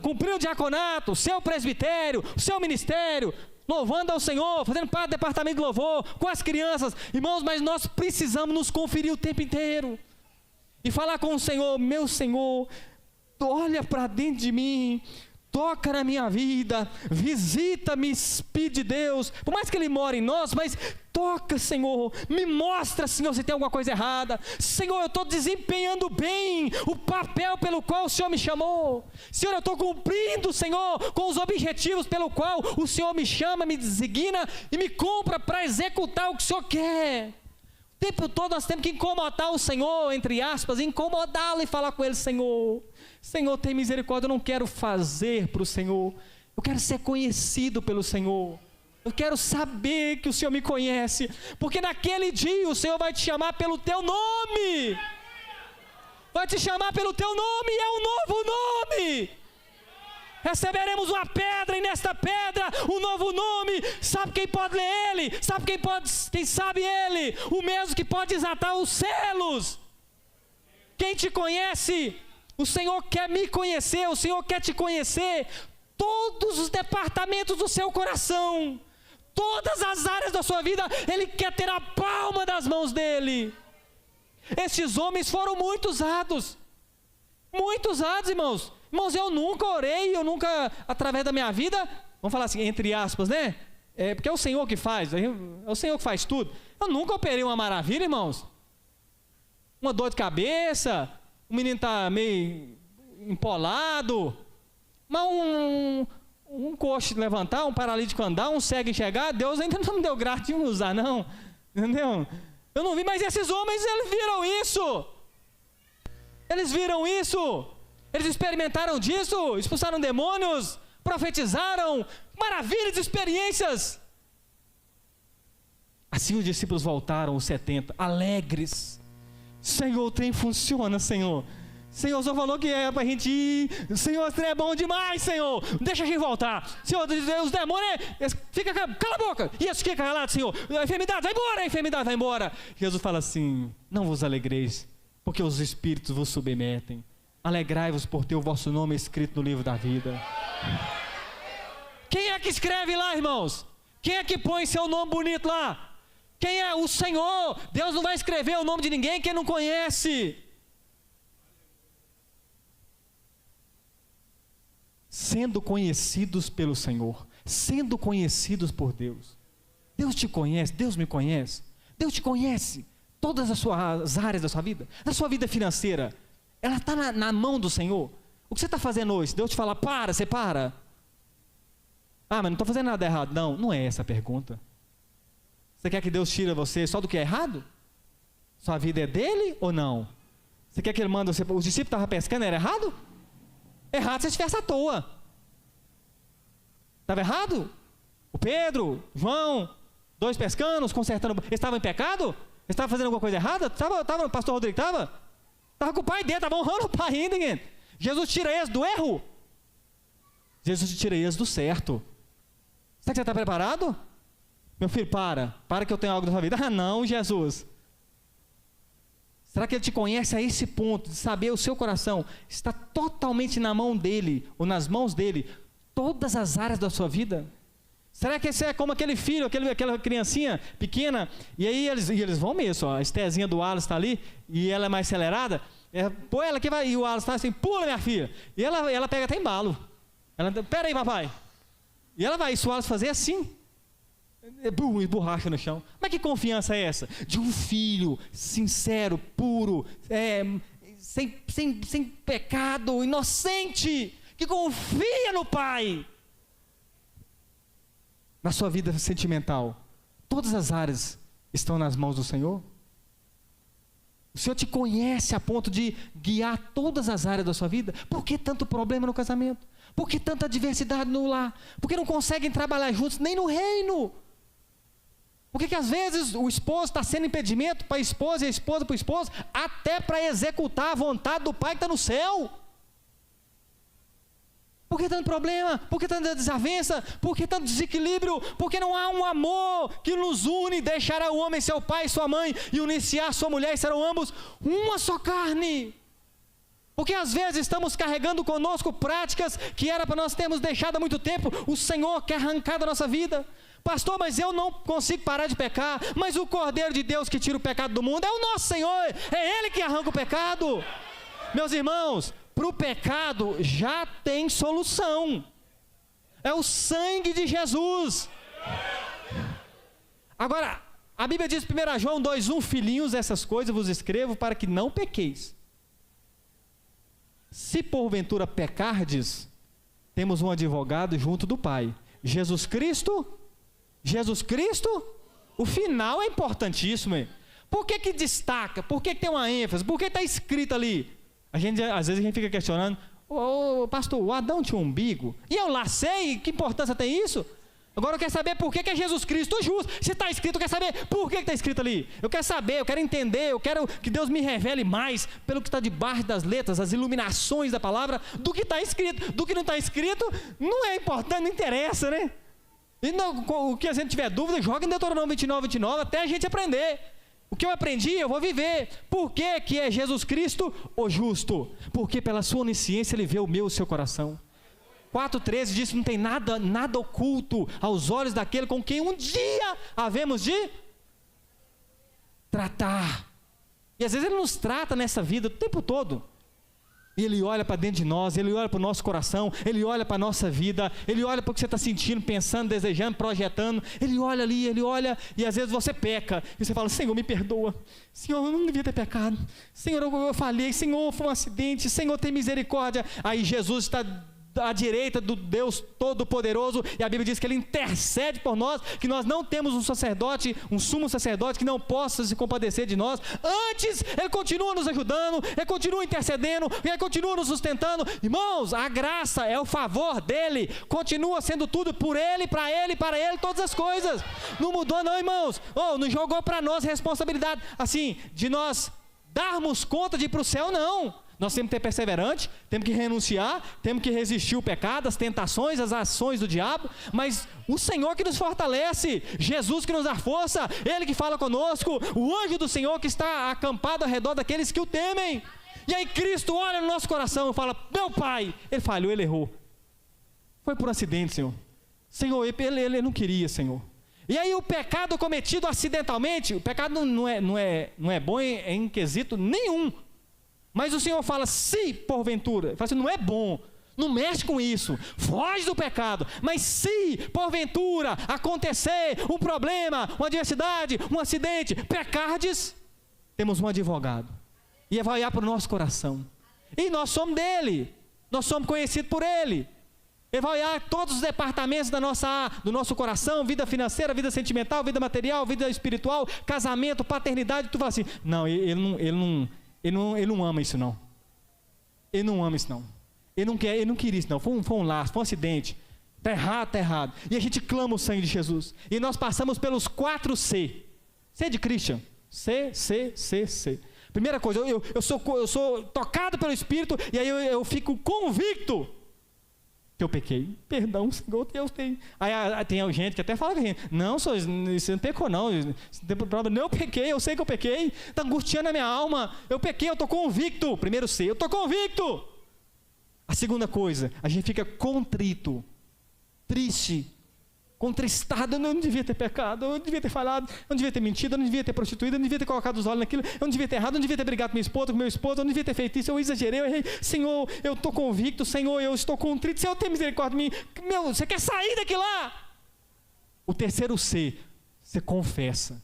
cumprindo o diaconato, o seu presbitério, o seu ministério, louvando ao Senhor, fazendo parte do departamento de louvor, com as crianças, irmãos, mas nós precisamos nos conferir o tempo inteiro, e falar com o Senhor, meu Senhor, olha para dentro de mim, toca na minha vida, visita-me, Espírito de Deus, por mais que Ele mora em nós, mas toca, Senhor, me mostra, Senhor, se tem alguma coisa errada. Senhor, eu estou desempenhando bem o papel pelo qual o Senhor me chamou. Senhor, eu estou cumprindo, Senhor, com os objetivos pelo qual o Senhor me chama, me designa e me compra para executar o que o Senhor quer. O tempo todo nós temos que incomodar o Senhor, entre aspas, incomodá-lo e falar com Ele, Senhor, tem misericórdia, eu não quero fazer para o Senhor, eu quero ser conhecido pelo Senhor, eu quero saber que o Senhor me conhece, porque naquele dia o Senhor vai te chamar pelo teu nome, vai te chamar pelo teu nome, e é um novo nome. Receberemos uma pedra, e nesta pedra um novo nome. Sabe quem pode ler ele? Sabe quem sabe ele? O mesmo que pode desatar os selos. Quem te conhece? O Senhor quer me conhecer, o Senhor quer te conhecer. Todos os departamentos do seu coração, todas as áreas da sua vida, Ele quer ter a palma das mãos dEle. Esses homens foram muito usados, irmãos. Irmãos, eu nunca orei, eu nunca, através da minha vida, vamos falar assim, entre aspas, né? Porque é o Senhor que faz, é o Senhor que faz tudo. Eu nunca operei uma maravilha, irmãos. Uma dor de cabeça, o menino está meio empolado, mas um coxo levantar, um paralítico andar, um cego enxergar, Deus ainda não me deu graça de me usar, não. Entendeu? Eu não vi, mas esses homens, eles viram isso. Eles viram isso. Eles experimentaram disso, expulsaram demônios, profetizaram, maravilhas, experiências. Assim os discípulos voltaram, os 70, alegres. Senhor, o trem funciona, Senhor. Senhor, o Senhor falou que é para a gente ir. Senhor, o trem é bom demais, Senhor. Deixa a gente voltar. Senhor, os demônios, fica, cala a boca. Isso, fica calado, Senhor. A enfermidade vai embora. Jesus fala assim, não vos alegreis, porque os espíritos vos submetem. Alegrai-vos por ter o vosso nome escrito no livro da vida. Quem é que escreve lá, irmãos? Quem é que põe seu nome bonito lá? Quem é? O Senhor. Deus não vai escrever o nome de ninguém que não conhece. Sendo conhecidos pelo Senhor, sendo conhecidos por Deus. Deus te conhece, Deus me conhece. Deus te conhece. Todas as áreas da sua vida, da sua vida financeira, ela está na mão do Senhor. O que você está fazendo hoje? Deus te fala, para, você para. Ah, mas não estou fazendo nada errado. Não, não é essa a pergunta. Você quer que Deus tire você só do que é errado? Sua vida é dele ou não? Você quer que ele manda você... Os discípulos estavam pescando, era errado? Errado se estivesse à toa. Estava errado? O Pedro, João, 2 pescando, consertando, eles estavam em pecado? Eles estavam fazendo alguma coisa errada? O pastor Rodrigo estava? Estava com o pai dele, estava honrando o pai ainda, hein? Jesus tira eles do erro. Jesus tira eles do certo. Será que você está preparado? Meu filho, para que eu tenho algo na sua vida. Ah, não, Jesus. Será que Ele te conhece a esse ponto de saber o seu coração está totalmente na mão dEle, ou nas mãos dEle, todas as áreas da sua vida? Será que você é como aquele filho, aquela criancinha pequena, e aí eles vão mesmo, ó, a Estezinha do Wallace está ali, e ela é mais acelerada, põe ela que vai, e o Wallace está assim, pula minha filha, e ela pega até embalo, pera aí papai, e ela vai, e o Wallace fazer assim, esborracha no chão. Mas que confiança é essa? De um filho sincero, puro, sem pecado, inocente, que confia no pai. Na sua vida sentimental, todas as áreas estão nas mãos do Senhor? O Senhor te conhece a ponto de guiar todas as áreas da sua vida? Por que tanto problema no casamento? Por que tanta adversidade no lar? Por que não conseguem trabalhar juntos nem no reino? Por que às vezes o esposo está sendo impedimento para a esposa e a esposa para o esposo, até para executar a vontade do pai que está no céu? Por que tanto problema? Por que tanta desavença? Por que tanto desequilíbrio? Porque não há um amor que nos une, deixará o homem seu pai e sua mãe, e unir-se-á sua mulher, e serão ambos uma só carne. Porque às vezes estamos carregando conosco práticas que era para nós termos deixado há muito tempo, o Senhor quer arrancar da nossa vida. Pastor, mas eu não consigo parar de pecar, mas o Cordeiro de Deus que tira o pecado do mundo é o nosso Senhor, é Ele que arranca o pecado. Meus irmãos, para o pecado já tem solução, é o sangue de Jesus. Agora, a Bíblia diz, 1 João 2,1, filhinhos, essas coisas vos escrevo para que não pequeis. Se porventura pecardes, temos um advogado junto do Pai, Jesus Cristo, o final é importantíssimo. Hein? Por que destaca? Por que tem uma ênfase? Por que está escrito ali? Às vezes a gente fica questionando, pastor, o Adão tinha um umbigo, e eu lá sei, que importância tem isso? Agora eu quero saber por que é Jesus Cristo justo. Se está escrito, eu quero saber por que está escrito ali. Eu quero saber, eu quero entender, eu quero que Deus me revele mais, pelo que está debaixo das letras, as iluminações da palavra, do que está escrito. Do que não está escrito, não é importante, não interessa, né? E não, o que a gente tiver dúvida, joga em Deuteronômio 29, até a gente aprender. O que eu aprendi, eu vou viver. Por que é Jesus Cristo o justo? Porque pela sua onisciência Ele vê o meu e o seu coração. 4,13 diz que não tem nada oculto aos olhos daquele com quem um dia havemos de tratar. E às vezes Ele nos trata nessa vida o tempo todo. Ele olha para dentro de nós, Ele olha para o nosso coração, Ele olha para a nossa vida, Ele olha para o que você está sentindo, pensando, desejando, projetando. Ele olha ali, Ele olha, e às vezes você peca, e você fala: Senhor, me perdoa, Senhor, eu não devia ter pecado, Senhor, eu falhei, Senhor, foi um acidente, Senhor, tem misericórdia. Aí Jesus está à direita do Deus Todo-Poderoso, e a Bíblia diz que Ele intercede por nós, que nós não temos um sacerdote, um sumo sacerdote que não possa se compadecer de nós. Antes, Ele continua nos ajudando, Ele continua intercedendo, Ele continua nos sustentando. Irmãos, a graça é o favor dEle, continua sendo tudo por Ele, para Ele, todas as coisas. Não mudou não, irmãos. Não jogou para nós responsabilidade, assim, de nós darmos conta de ir para o céu, não. Nós temos que ter perseverante, temos que renunciar, temos que resistir o pecado, as tentações, as ações do diabo, mas o Senhor que nos fortalece, Jesus que nos dá força, Ele que fala conosco, o anjo do Senhor que está acampado ao redor daqueles que o temem. E aí Cristo olha no nosso coração e fala: meu Pai, Ele falhou, Ele errou, foi por acidente, Senhor, Ele não queria, Senhor. E aí o pecado cometido acidentalmente, o pecado não é bom em quesito nenhum. Mas o Senhor fala: se porventura, ele fala assim, não é bom, não mexe com isso, foge do pecado, mas se porventura acontecer um problema, uma adversidade, um acidente, pecardes, temos um advogado, e ele vai olhar para o nosso coração, e nós somos dele, nós somos conhecidos por ele. Ele vai olhar todos os departamentos do nosso coração, vida financeira, vida sentimental, vida material, vida espiritual, casamento, paternidade, tu fala assim: não, ele não ama isso não. Ele não ama isso não. Ele não queria isso não. Foi um laço, foi um acidente. Está errado, está errado. E a gente clama o sangue de Jesus. E nós passamos pelos 4 C. C de Christian. C. Primeira coisa, eu sou tocado pelo Espírito, e aí eu fico convicto que eu pequei. Perdão, Senhor, Deus tem. Aí tem gente que até fala que não, você não pecou não, eu pequei, eu sei que eu pequei, está angustiando a minha alma, eu pequei, eu estou convicto. Primeiro C, eu estou convicto. A segunda coisa, a gente fica contrito, triste, contristado. Eu não devia ter pecado, eu não devia ter falado, eu não devia ter mentido, eu não devia ter prostituído, eu não devia ter colocado os olhos naquilo, eu não devia ter errado, eu não devia ter brigado com minha esposa, com meu esposo, eu não devia ter feito isso, eu exagerei, eu errei. Senhor, eu estou convicto, Senhor, eu estou contrito, Senhor, tem misericórdia de mim. Meu, você quer sair daqui lá? O terceiro C, você confessa.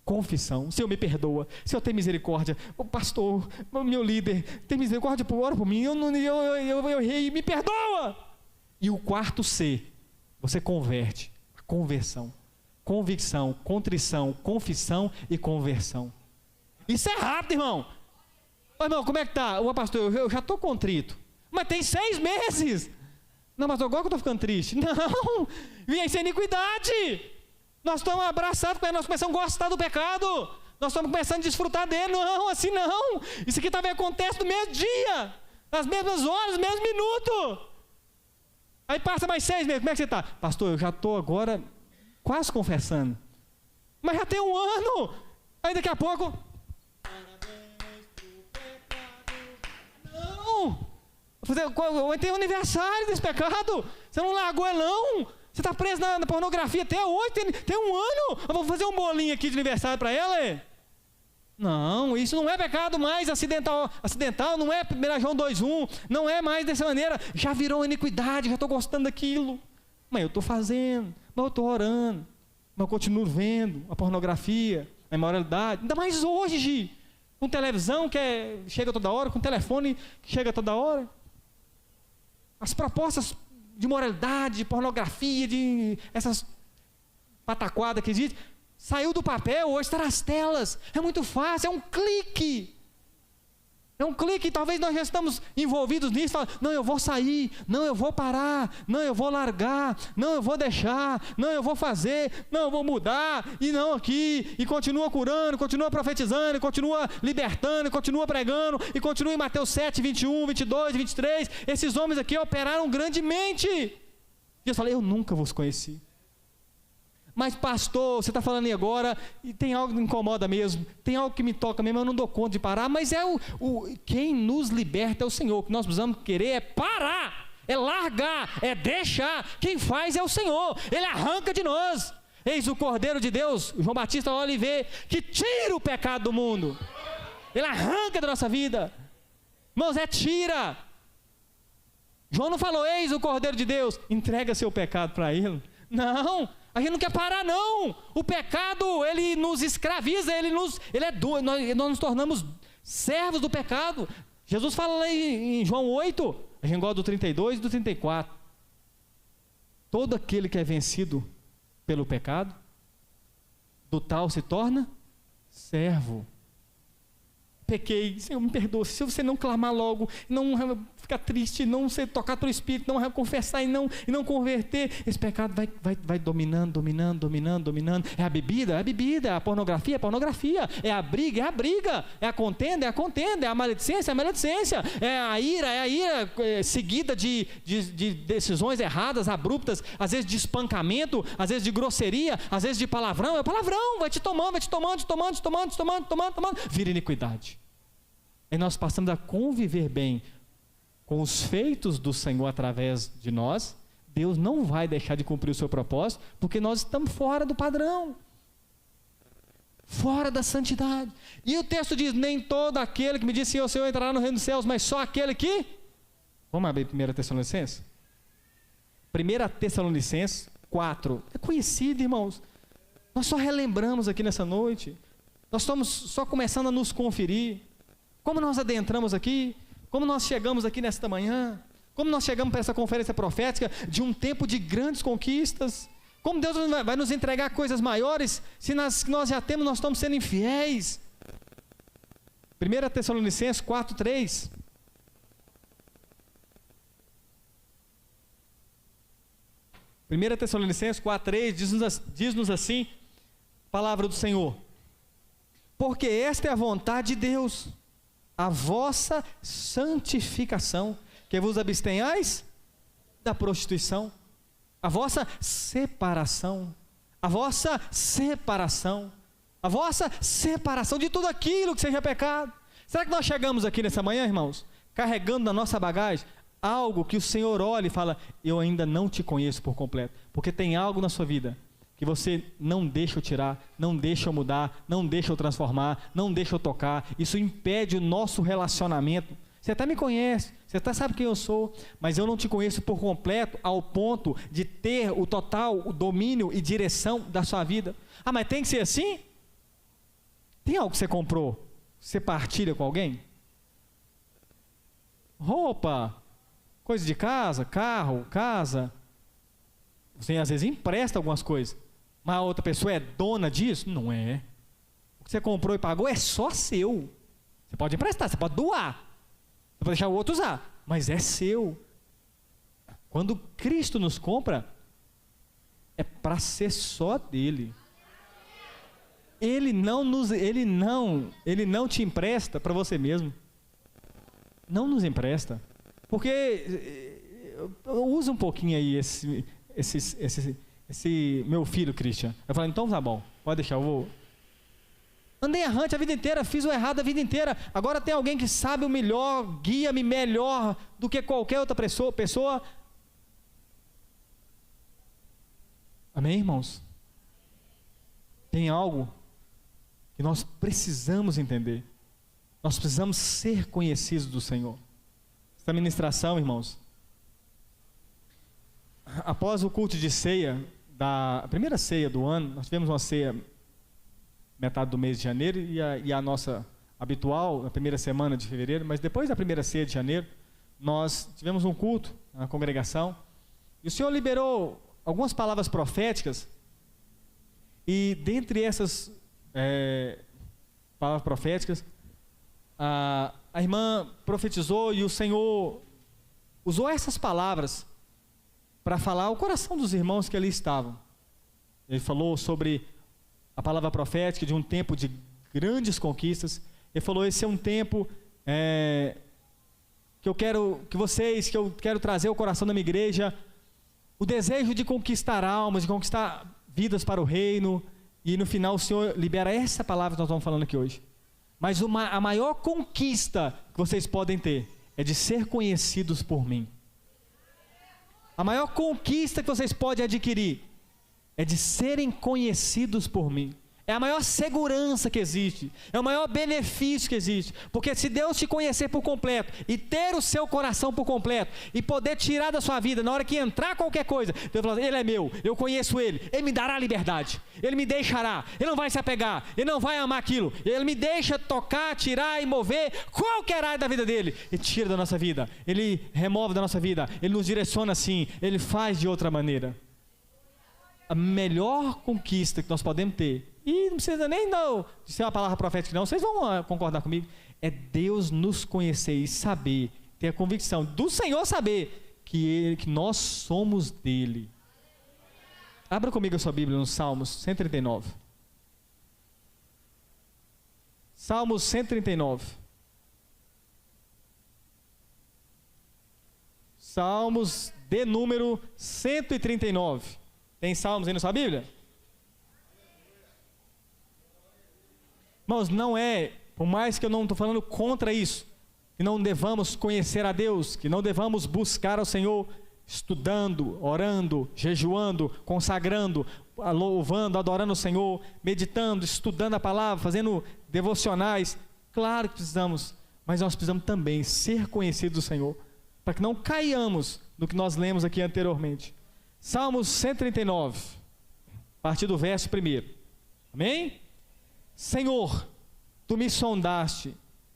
Confissão. Senhor, me perdoa, Senhor, tem misericórdia, o pastor, meu líder, tem misericórdia, ora por mim, eu errei, me perdoa. E o quarto C, você converte. Conversão, convicção, contrição, confissão e conversão. Isso é rápido, irmão. Irmão, como é que está? Pastor, eu já estou contrito, mas tem 6 meses. Não, mas agora que eu estou ficando triste. Não, vem sem iniquidade. Nós estamos abraçados com ele, nós começamos a gostar do pecado, nós estamos começando a desfrutar dele. Não, assim não. Isso aqui também acontece no mesmo dia, nas mesmas horas, no mesmo minuto. Aí passa mais 6 meses, como é que você está? Pastor, eu já estou agora quase confessando, mas já tem 1 ano. Aí daqui a pouco, não, eu tenho aniversário desse pecado, você não largou ele não. Você está preso na pornografia até hoje, tem 1 ano. Eu vou fazer um bolinho aqui de aniversário para ela. Não, isso não é pecado mais acidental, não é 1 João 2:1, não é mais dessa maneira. Já virou iniquidade, já estou gostando daquilo. Mas eu estou fazendo, mas eu estou orando, mas eu continuo vendo a pornografia, a imoralidade. Ainda mais hoje, com televisão que chega toda hora, com telefone que chega toda hora. As propostas de moralidade, de pornografia, de essas pataquadas que existe, saiu do papel, hoje está nas telas. É muito fácil, é um clique. É um clique, talvez nós já estamos envolvidos nisso. Não, eu vou sair, não, eu vou parar, não, eu vou largar, não, eu vou deixar, não, eu vou fazer, não, eu vou mudar, e não aqui, e continua curando, continua profetizando, continua libertando, continua pregando, e continua em Mateus 7, 21, 22, 23. Esses homens aqui operaram grandemente. Deus fala: eu nunca vos conheci. Mas pastor, você está falando aí agora, e tem algo que me incomoda mesmo, tem algo que me toca mesmo, eu não dou conta de parar, mas é quem nos liberta é o Senhor. O que nós precisamos querer é parar, é largar, é deixar. Quem faz é o Senhor, Ele arranca de nós. Eis o Cordeiro de Deus, João Batista olha e vê, que tira o pecado do mundo. Ele arranca da nossa vida. Irmãos, tira. João não falou, eis o Cordeiro de Deus, entrega seu pecado para ele. Não, a gente não quer parar não. O pecado, ele nos escraviza, nós nos tornamos servos do pecado. Jesus fala lá em João 8, a gente gosta do 32 e do 34. Todo aquele que é vencido pelo pecado, do tal se torna servo. Pequei, Senhor, me perdoa. Se você não clamar logo, não ficar triste, não ser tocado pelo Espírito, não confessar e não converter, esse pecado vai dominando. É a bebida, é a pornografia, é a briga, é a contenda, é a maledicência, é a ira seguida de decisões erradas, abruptas, às vezes de espancamento, às vezes de grosseria, às vezes de palavrão. É palavrão, vai te tomando, vira iniquidade. E nós passamos a conviver bem com os feitos do Senhor através de nós. Deus não vai deixar de cumprir o seu propósito, porque nós estamos fora do padrão, fora da santidade. E o texto diz, nem todo aquele que me diz Senhor, Senhor entrará no reino dos céus, mas só aquele que... Vamos abrir 1 Tessalonicenses? 1 Tessalonicenses 4, é conhecido, irmãos. Nós só relembramos aqui nessa noite, nós estamos só começando a nos conferir, como nós adentramos aqui, como nós chegamos aqui nesta manhã, como nós chegamos para essa conferência profética de um tempo de grandes conquistas, como Deus vai nos entregar coisas maiores, se nas que nós já temos, nós estamos sendo infiéis. 1 Tessalonicenses 4:3. Tessalonicenses 4:3 diz-nos assim, palavra do Senhor: porque esta é a vontade de Deus, a vossa santificação, que vos abstenhais da prostituição, a vossa separação de tudo aquilo que seja pecado. Será que nós chegamos aqui nessa manhã, irmãos, carregando na nossa bagagem algo que o Senhor olha e fala, eu ainda não te conheço por completo, porque tem algo na sua vida que você não deixa eu tirar, não deixa eu mudar, não deixa eu transformar, não deixa eu tocar, isso impede o nosso relacionamento. Você até me conhece, você até sabe quem eu sou, mas eu não te conheço por completo ao ponto de ter o total domínio e direção da sua vida. Ah, mas tem que ser assim? Tem algo que você comprou, você partilha com alguém? Roupa, coisa de casa, carro, casa. Você às vezes empresta algumas coisas, mas a outra pessoa é dona disso? Não é. O que você comprou e pagou é só seu. Você pode emprestar, você pode doar, você pode deixar o outro usar, mas é seu. Quando Cristo nos compra, é para ser só dele. Ele não te empresta para você mesmo. Não nos empresta. Porque usa um pouquinho aí esse meu filho, Christian. Eu falo, então tá bom, pode deixar, eu vou. Andei errante a vida inteira, fiz o errado a vida inteira. Agora tem alguém que sabe o melhor, guia-me melhor do que qualquer outra pessoa. Amém, irmãos? Tem algo que nós precisamos entender. Nós precisamos ser conhecidos do Senhor. Essa ministração, irmãos, após o culto de ceia, a primeira ceia do ano, nós tivemos uma ceia metade do mês de janeiro e a nossa habitual, na primeira semana de fevereiro, mas depois da primeira ceia de janeiro, nós tivemos um culto na congregação, e o Senhor liberou algumas palavras proféticas, e dentre essas palavras proféticas, a irmã profetizou e o Senhor usou essas palavras para falar ao coração dos irmãos que ali estavam. Ele falou sobre a palavra profética de um tempo de grandes conquistas. Ele falou, esse é um tempo que eu quero trazer ao coração da minha igreja, o desejo de conquistar almas, de conquistar vidas para o reino, e no final o Senhor libera essa palavra que nós estamos falando aqui hoje. Mas a maior conquista que vocês podem ter é de ser conhecidos por mim. A maior conquista que vocês podem adquirir é de serem conhecidos por mim, É a maior segurança que existe, é o maior benefício que existe, porque se Deus te conhecer por completo, e ter o seu coração por completo, e poder tirar da sua vida, na hora que entrar qualquer coisa, Deus fala, Ele é meu, eu conheço Ele me dará liberdade, Ele me deixará, Ele não vai se apegar, Ele não vai amar aquilo, Ele me deixa tocar, tirar e mover qualquer área da vida dele, e tira da nossa vida, Ele remove da nossa vida, Ele nos direciona assim, Ele faz de outra maneira. A melhor conquista que nós podemos ter, e não precisa nem de ser uma palavra profética não, vocês vão concordar comigo, é Deus nos conhecer e saber, ter a convicção do Senhor saber que nós somos dele. Abra comigo a sua Bíblia no Salmos 139. Salmos 139. Salmos de número 139. Tem salmos aí na sua Bíblia? Irmãos, não é, por mais que eu não estou falando contra isso, que não devamos conhecer a Deus, que não devamos buscar ao Senhor, estudando, orando, jejuando, consagrando, louvando, adorando o Senhor, meditando, estudando a palavra, fazendo devocionais. Claro que precisamos, mas nós precisamos também ser conhecidos do Senhor, para que não caiamos no que nós lemos aqui anteriormente. Salmos 139, a partir do verso 1. Amém? Senhor, Tu me sondaste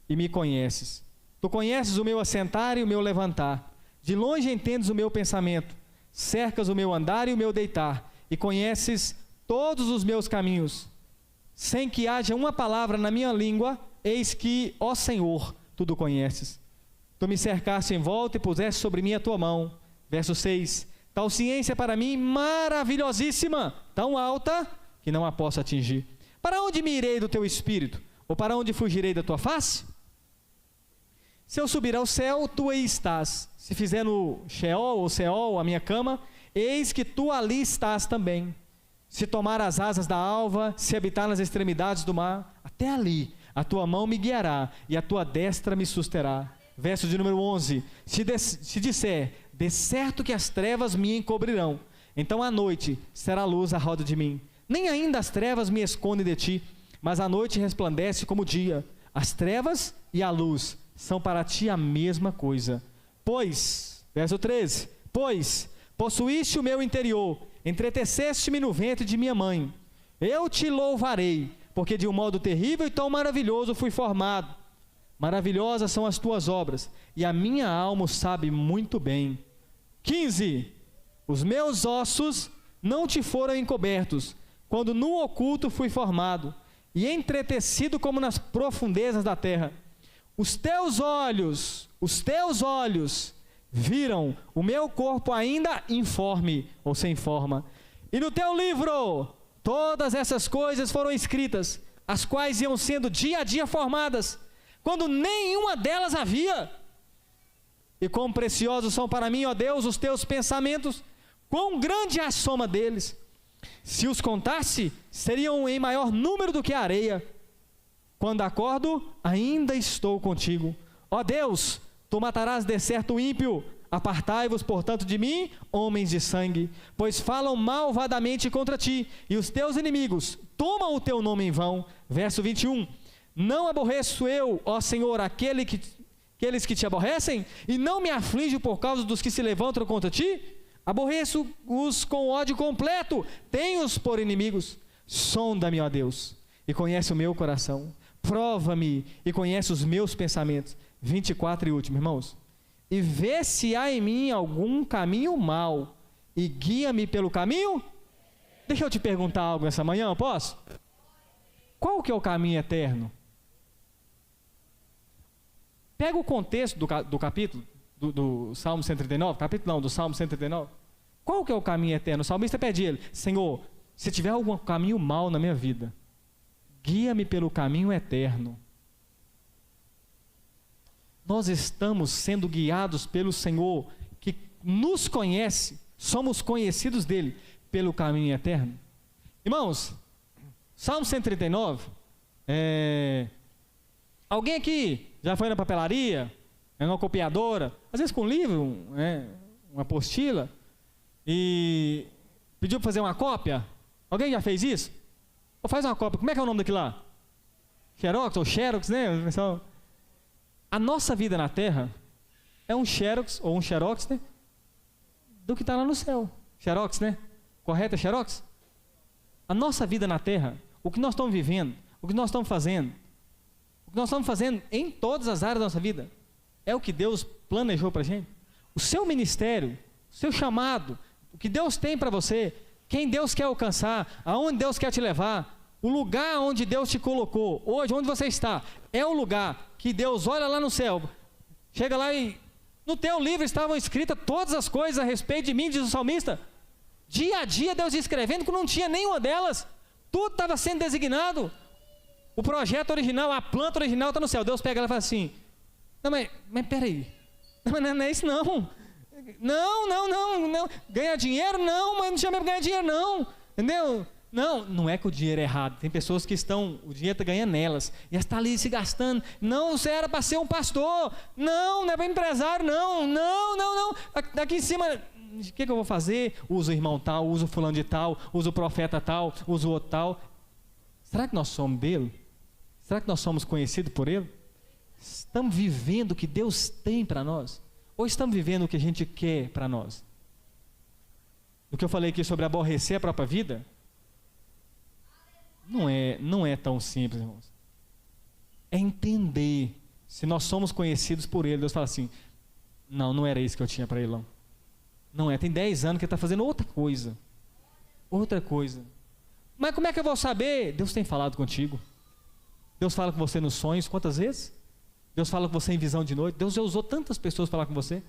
e me conheces. Tu conheces o meu assentar e o meu levantar. De longe entendes o meu pensamento. Cercas o meu andar e o meu deitar. E conheces todos os meus caminhos. Sem que haja uma palavra na minha língua, eis que, ó Senhor, tudo conheces. Tu me cercaste em volta e puseste sobre mim a tua mão. Verso 6. Tal ciência para mim maravilhosíssima, tão alta que não a posso atingir. Para onde me irei do teu espírito? Ou para onde fugirei da tua face? Se eu subir ao céu, tu aí estás. Se fizer no Sheol ou Seol a minha cama, eis que tu ali estás também. Se tomar as asas da alva, se habitar nas extremidades do mar, até ali a tua mão me guiará e a tua destra me susterá. Verso de número 11. Se disser, de certo que as trevas me encobrirão, então a noite será luz à roda de mim. Nem ainda as trevas me escondem de ti, mas a noite resplandece como o dia. As trevas e a luz são para ti a mesma coisa. Pois, verso 13, pois possuíste o meu interior, entreteceste-me no ventre de minha mãe. Eu te louvarei, porque de um modo terrível e tão maravilhoso fui formado. Maravilhosas são as tuas obras, e a minha alma sabe muito bem. 15. Os meus ossos não te foram encobertos, quando no oculto fui formado, e entretecido como nas profundezas da terra. Os teus olhos viram o meu corpo ainda informe, ou sem forma. E no teu livro, todas essas coisas foram escritas, as quais iam sendo dia a dia formadas, quando nenhuma delas havia. E quão preciosos são para mim, ó Deus, os teus pensamentos, quão grande é a soma deles. Se os contasse, seriam em maior número do que a areia. Quando acordo, ainda estou contigo. Ó Deus, tu matarás de certo o ímpio. Apartai-vos, portanto, de mim, homens de sangue, pois falam malvadamente contra ti, e os teus inimigos tomam o teu nome em vão. Verso 21. Não aborreço eu, ó Senhor, aqueles que te aborrecem, e não me aflijo por causa dos que se levantam contra ti? Aborreço-os com ódio completo, tenho-os por inimigos. Sonda-me, ó Deus, e conhece o meu coração. Prova-me e conhece os meus pensamentos. 24 e último, irmãos. E vê se há em mim algum caminho mau, e guia-me pelo caminho. Deixa eu te perguntar algo essa manhã, posso? Qual que é o caminho eterno? Pega o contexto do capítulo, do Salmo 139, capítulo não, do Salmo 139. Qual que é o caminho eterno? O salmista pede a ele, Senhor, se tiver algum caminho mau na minha vida, guia-me pelo caminho eterno. Nós estamos sendo guiados pelo Senhor, que nos conhece, somos conhecidos dele, pelo caminho eterno. Irmãos, Salmo 139, alguém aqui já foi na papelaria, numa copiadora, às vezes com um livro, uma apostila, e pediu para fazer uma cópia? Alguém já fez isso? Ou faz uma cópia. Como é que é o nome daquilo lá? Xerox ou Xerox, né? Pessoal, a nossa vida na Terra é um Xerox ou um Xerox, né? Do que está lá no céu. Xerox, né? Correto, é Xerox? A nossa vida na Terra, o que nós estamos vivendo, o que nós estamos fazendo, o que nós estamos fazendo em todas as áreas da nossa vida, é o que Deus planejou para a gente. O seu ministério, o seu chamado, o que Deus tem para você, quem Deus quer alcançar, aonde Deus quer te levar, o lugar onde Deus te colocou, hoje, onde você está, é o lugar que Deus olha lá no céu, chega lá e no teu livro estavam escritas todas as coisas a respeito de mim, diz o salmista. Dia a dia Deus escrevendo que não tinha nenhuma delas, tudo estava sendo designado. O projeto original, a planta original está no céu. Deus pega ela e fala assim: não, mas peraí, não é isso não. Não. Ganhar dinheiro? Não, mas não chama para ganhar dinheiro não. Entendeu? Não é que o dinheiro é errado. Tem pessoas que o dinheiro está ganhando nelas. E elas estão ali se gastando. Não, você era para ser um pastor. Não é para empresário, não. Aqui em cima, o que eu vou fazer? Uso o irmão tal, uso o fulano de tal, uso o profeta tal, uso o outro tal. Será que nós somos dele? Será que nós somos conhecidos por ele? Estamos vivendo o que Deus tem para nós? Ou estamos vivendo o que a gente quer para nós? O que eu falei aqui sobre aborrecer a própria vida, não é tão simples, irmãos. É entender se nós somos conhecidos por ele. Deus fala assim: não era isso que eu tinha para ele, não. Não é, tem 10 anos que ele está fazendo outra coisa. Mas como é que eu vou saber? Deus tem falado contigo. Deus fala com você nos sonhos, quantas vezes? Deus fala com você em visão de noite. Deus já usou tantas pessoas para falar com você.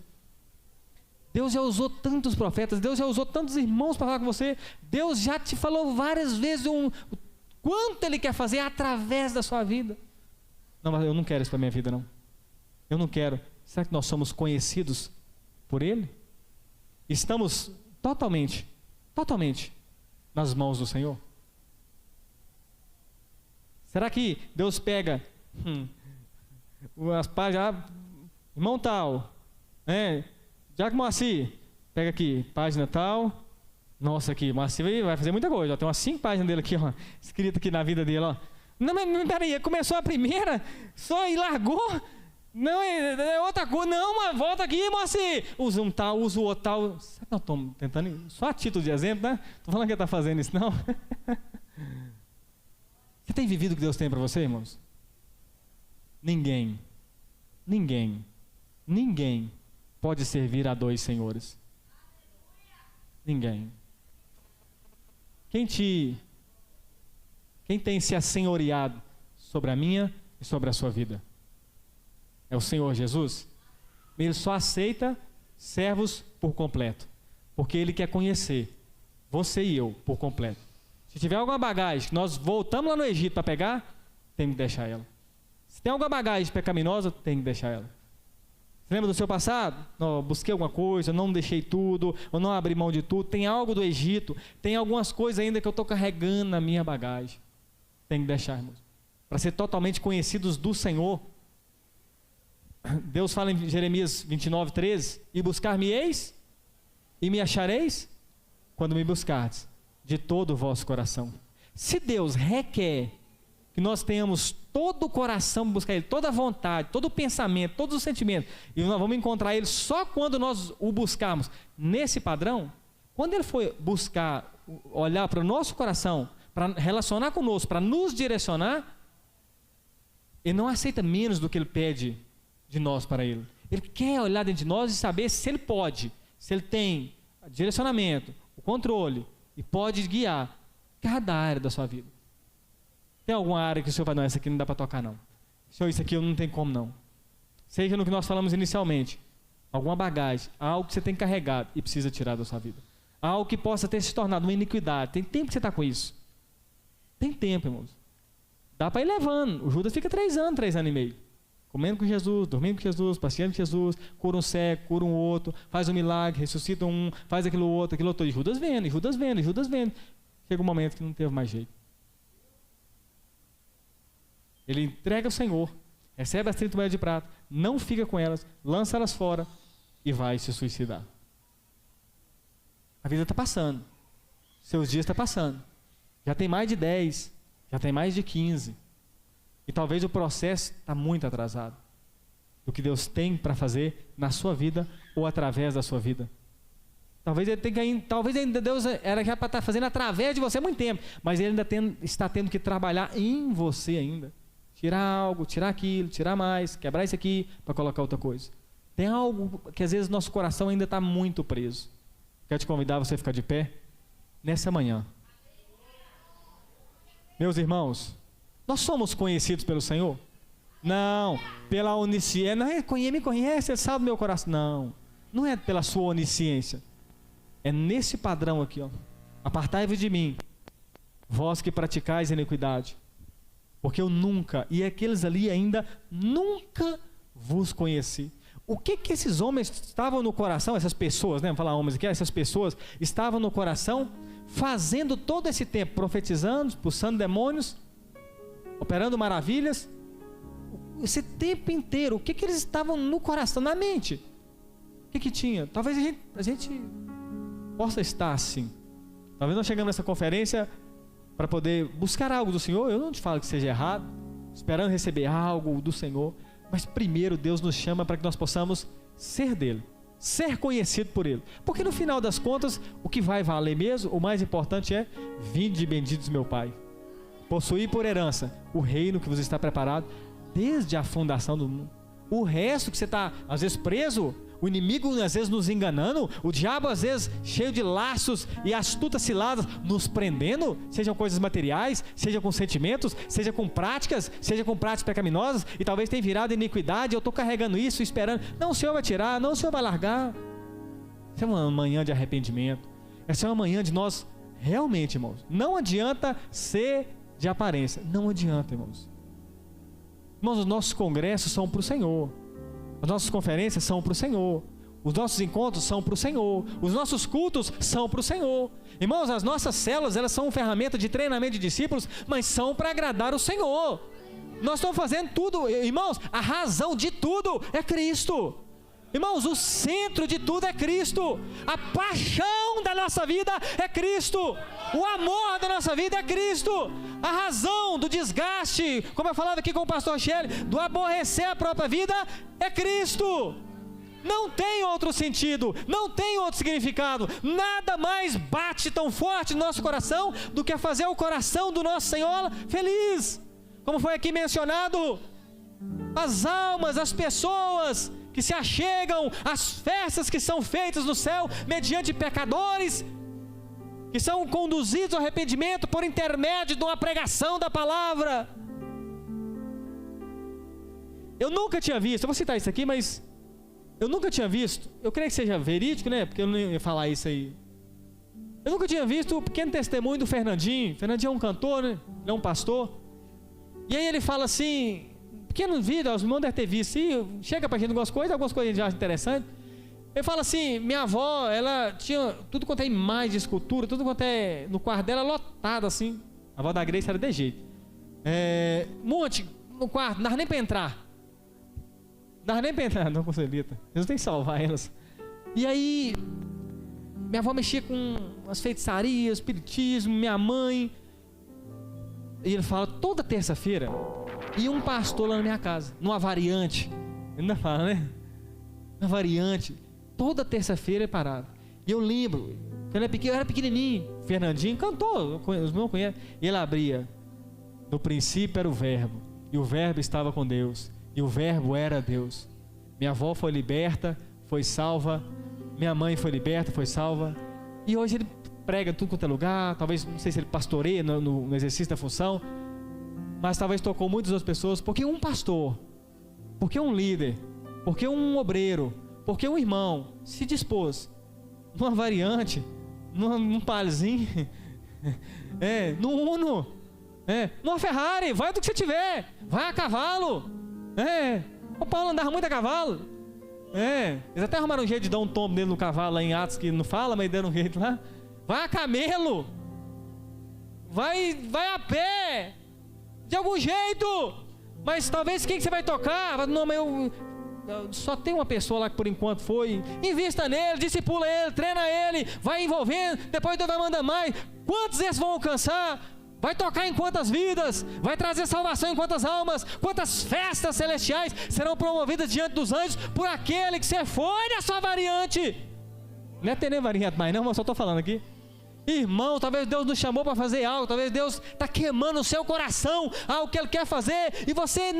Deus já usou tantos profetas. Deus já usou tantos irmãos para falar com você. Deus já te falou várias vezes quanto Ele quer fazer através da sua vida. Não, mas eu não quero isso para a minha vida, não. Eu não quero. Será que nós somos conhecidos por Ele? Estamos totalmente nas mãos do Senhor? Será que Deus pega as páginas, irmão tal, Jaco Moacir, pega aqui, página tal. Nossa, aqui, Moacir vai fazer muita coisa. Tem umas 5 páginas dele aqui, ó, escrito aqui na vida dele, ó. Não, mas peraí, começou a primeira, só e largou. Não, é outra coisa. Não, mas volta aqui, Moacir. Usa um tal, usa o outro tal. Será que nós estamos tentando, só a título de exemplo, né? Estou falando que ele está fazendo isso, não. Você tem vivido o que Deus tem para você, irmãos? Ninguém pode servir a 2 senhores. Ninguém. Quem tem se assenhoreado sobre a minha e sobre a sua vida? É o Senhor Jesus. Ele só aceita servos por completo, porque Ele quer conhecer você e eu por completo. Se tiver alguma bagagem que nós voltamos lá no Egito para pegar, tem que deixar ela. Se tem alguma bagagem pecaminosa, tem que deixar ela. Você lembra do seu passado? Não, busquei alguma coisa, não deixei tudo, ou não abri mão de tudo. Tem algo do Egito, tem algumas coisas ainda que eu estou carregando na minha bagagem. Tem que deixar, irmãos. Para ser totalmente conhecidos do Senhor. Deus fala em Jeremias 29:13: e buscar-me-eis e me achareis quando me buscardes de todo o vosso coração. Se Deus requer que nós tenhamos todo o coração para buscar Ele, toda a vontade, todo o pensamento, todos os sentimentos, e nós vamos encontrar Ele só quando nós o buscarmos nesse padrão, quando Ele for buscar, olhar para o nosso coração, para relacionar conosco, para nos direcionar, Ele não aceita menos do que Ele pede de nós para Ele. Ele quer olhar dentro de nós e saber se Ele pode, se Ele tem direcionamento, o controle, e pode guiar cada área da sua vida. Tem alguma área que o Senhor vai, não, essa aqui não dá para tocar não. Senhor, isso aqui eu não tenho como não. Seja no que nós falamos inicialmente, alguma bagagem, algo que você tem carregado e precisa tirar da sua vida. Algo que possa ter se tornado uma iniquidade. Tem tempo que você está com isso. Tem tempo, irmãos. Dá para ir levando. O Judas fica 3 anos, 3 anos e meio. Comendo com Jesus, dormindo com Jesus, passeando com Jesus, cura um cego, cura um outro, faz um milagre, ressuscita um, faz aquilo outro. E Judas vendo. Chega um momento que não teve mais jeito. Ele entrega ao Senhor, recebe as 30 moedas de prata, não fica com elas, lança elas fora e vai se suicidar. A vida está passando, seus dias estão passando, já tem mais de 10, Já tem mais de 15. E talvez o processo está muito atrasado do que Deus tem para fazer na sua vida ou através da sua vida. Talvez ele tenha, talvez ainda Deus era já para estar fazendo através de você há muito tempo, mas ele ainda está tendo que trabalhar em você ainda. Tirar algo, tirar aquilo, tirar mais, quebrar isso aqui para colocar outra coisa. Tem algo que às vezes nosso coração ainda está muito preso. Quero te convidar a você ficar de pé nessa manhã. Meus irmãos, nós somos conhecidos pelo Senhor? Não, pela onisciência. Não é, me conhece, Ele sabe do meu coração. Não, não é pela sua onisciência. É nesse padrão aqui, ó. Apartai-vos de mim, vós que praticais iniquidade, porque eu nunca, e aqueles ali ainda nunca vos conheci. O que esses homens estavam no coração, essas pessoas, né? Vamos falar homens aqui, essas pessoas estavam no coração, fazendo todo esse tempo, profetizando, expulsando demônios, operando maravilhas, esse tempo inteiro, o que eles estavam no coração, na mente? O que tinha? Talvez a gente possa estar assim. Talvez nós chegamos nessa conferência para poder buscar algo do Senhor. Eu não te falo que seja errado, esperando receber algo do Senhor, mas primeiro Deus nos chama para que nós possamos ser dele, ser conhecido por ele, porque no final das contas o que vai valer mesmo, o mais importante é: vinde benditos meu Pai, possuí por herança o reino que vos está preparado desde a fundação do mundo. O resto que você está às vezes preso, o inimigo às vezes nos enganando, o diabo às vezes cheio de laços e astutas ciladas nos prendendo, sejam coisas materiais, seja com sentimentos, seja com práticas pecaminosas, e talvez tenha virado iniquidade. Eu estou carregando isso, esperando, não, o Senhor vai tirar, não, o Senhor vai largar. Essa é uma manhã de arrependimento, essa é uma manhã de nós realmente, irmãos, não adianta ser de aparência, não adianta, irmãos. Irmãos, os nossos congressos são para o Senhor, as nossas conferências são para o Senhor, os nossos encontros são para o Senhor, os nossos cultos são para o Senhor. Irmãos, as nossas células, elas são uma ferramenta de treinamento de discípulos, mas são para agradar o Senhor. Nós estamos fazendo tudo, irmãos, a razão de tudo é Cristo. Irmãos, o centro de tudo é Cristo, a paixão da nossa vida é Cristo, o amor da nossa vida é Cristo, a razão do desgaste, como eu falava aqui com o pastor Shelley, do aborrecer a própria vida é Cristo. Não tem outro sentido, não tem outro significado, nada mais bate tão forte no nosso coração do que fazer o coração do nosso Senhor feliz. Como foi aqui mencionado, as almas, as pessoas que se achegam às festas que são feitas no céu mediante pecadores que são conduzidos ao arrependimento por intermédio de uma pregação da palavra. Eu nunca tinha visto, eu vou citar isso aqui, mas eu nunca tinha visto, eu creio que seja verídico, né? Porque eu não ia falar isso aí. Eu nunca tinha visto o pequeno testemunho do Fernandinho. Fernandinho é um cantor, né? Ele é um pastor. E aí ele fala assim, pequeno vídeo, os irmãos devem ter visto, e chega pra gente algumas coisas a gente acha interessante. Ele fala assim, minha avó, ela tinha tudo quanto é imagem de escultura, tudo quanto é no quarto dela, lotado assim. A avó da Grace era de jeito. Monte no quarto, não dava nem pra entrar. Não, Conselita. Deus tem que salvar elas. E aí, minha avó mexia com as feitiçarias, espiritismo, minha mãe. E ele fala, toda terça-feira, ia um pastor lá na minha casa, numa variante. Ele ainda fala, né? Uma variante. Toda terça-feira é parado. E eu lembro, quando eu era pequenininho, Fernandinho cantou, os meus conhecem. E ele abria, no princípio era o verbo, e o verbo estava com Deus, e o verbo era Deus. Minha avó foi liberta, foi salva. Minha mãe foi liberta, foi salva. E hoje ele prega em tudo quanto é lugar. Talvez, não sei se ele pastoreia no exercício da função, mas talvez tocou muitas outras pessoas. Porque um pastor, porque um líder, porque um obreiro, porque um irmão se dispôs numa variante, num Paliozinho, no Uno, numa Ferrari, vai do que você tiver, vai a cavalo. O Paulo andava muito a cavalo. Eles até arrumaram um jeito de dar um tombo nele no cavalo lá em Atos, que não fala, mas deram um jeito lá. Vai a camelo, vai a pé, de algum jeito. Mas talvez quem que você vai tocar? Não, mas eu só tem uma pessoa lá que por enquanto foi. Invista nele, discipula ele, treina ele, vai envolvendo, depois Deus vai mandar mais. Quantos esses vão alcançar? vai tocar em quantas vidas, vai trazer salvação em quantas almas, quantas festas celestiais serão promovidas diante dos anjos por aquele que você foi na sua variante. Não é ter nem variante mais não, mas só estou falando aqui. Irmão, talvez Deus nos chamou para fazer algo, talvez Deus está queimando o seu coração ao que Ele quer fazer, e você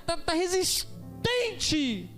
está resistente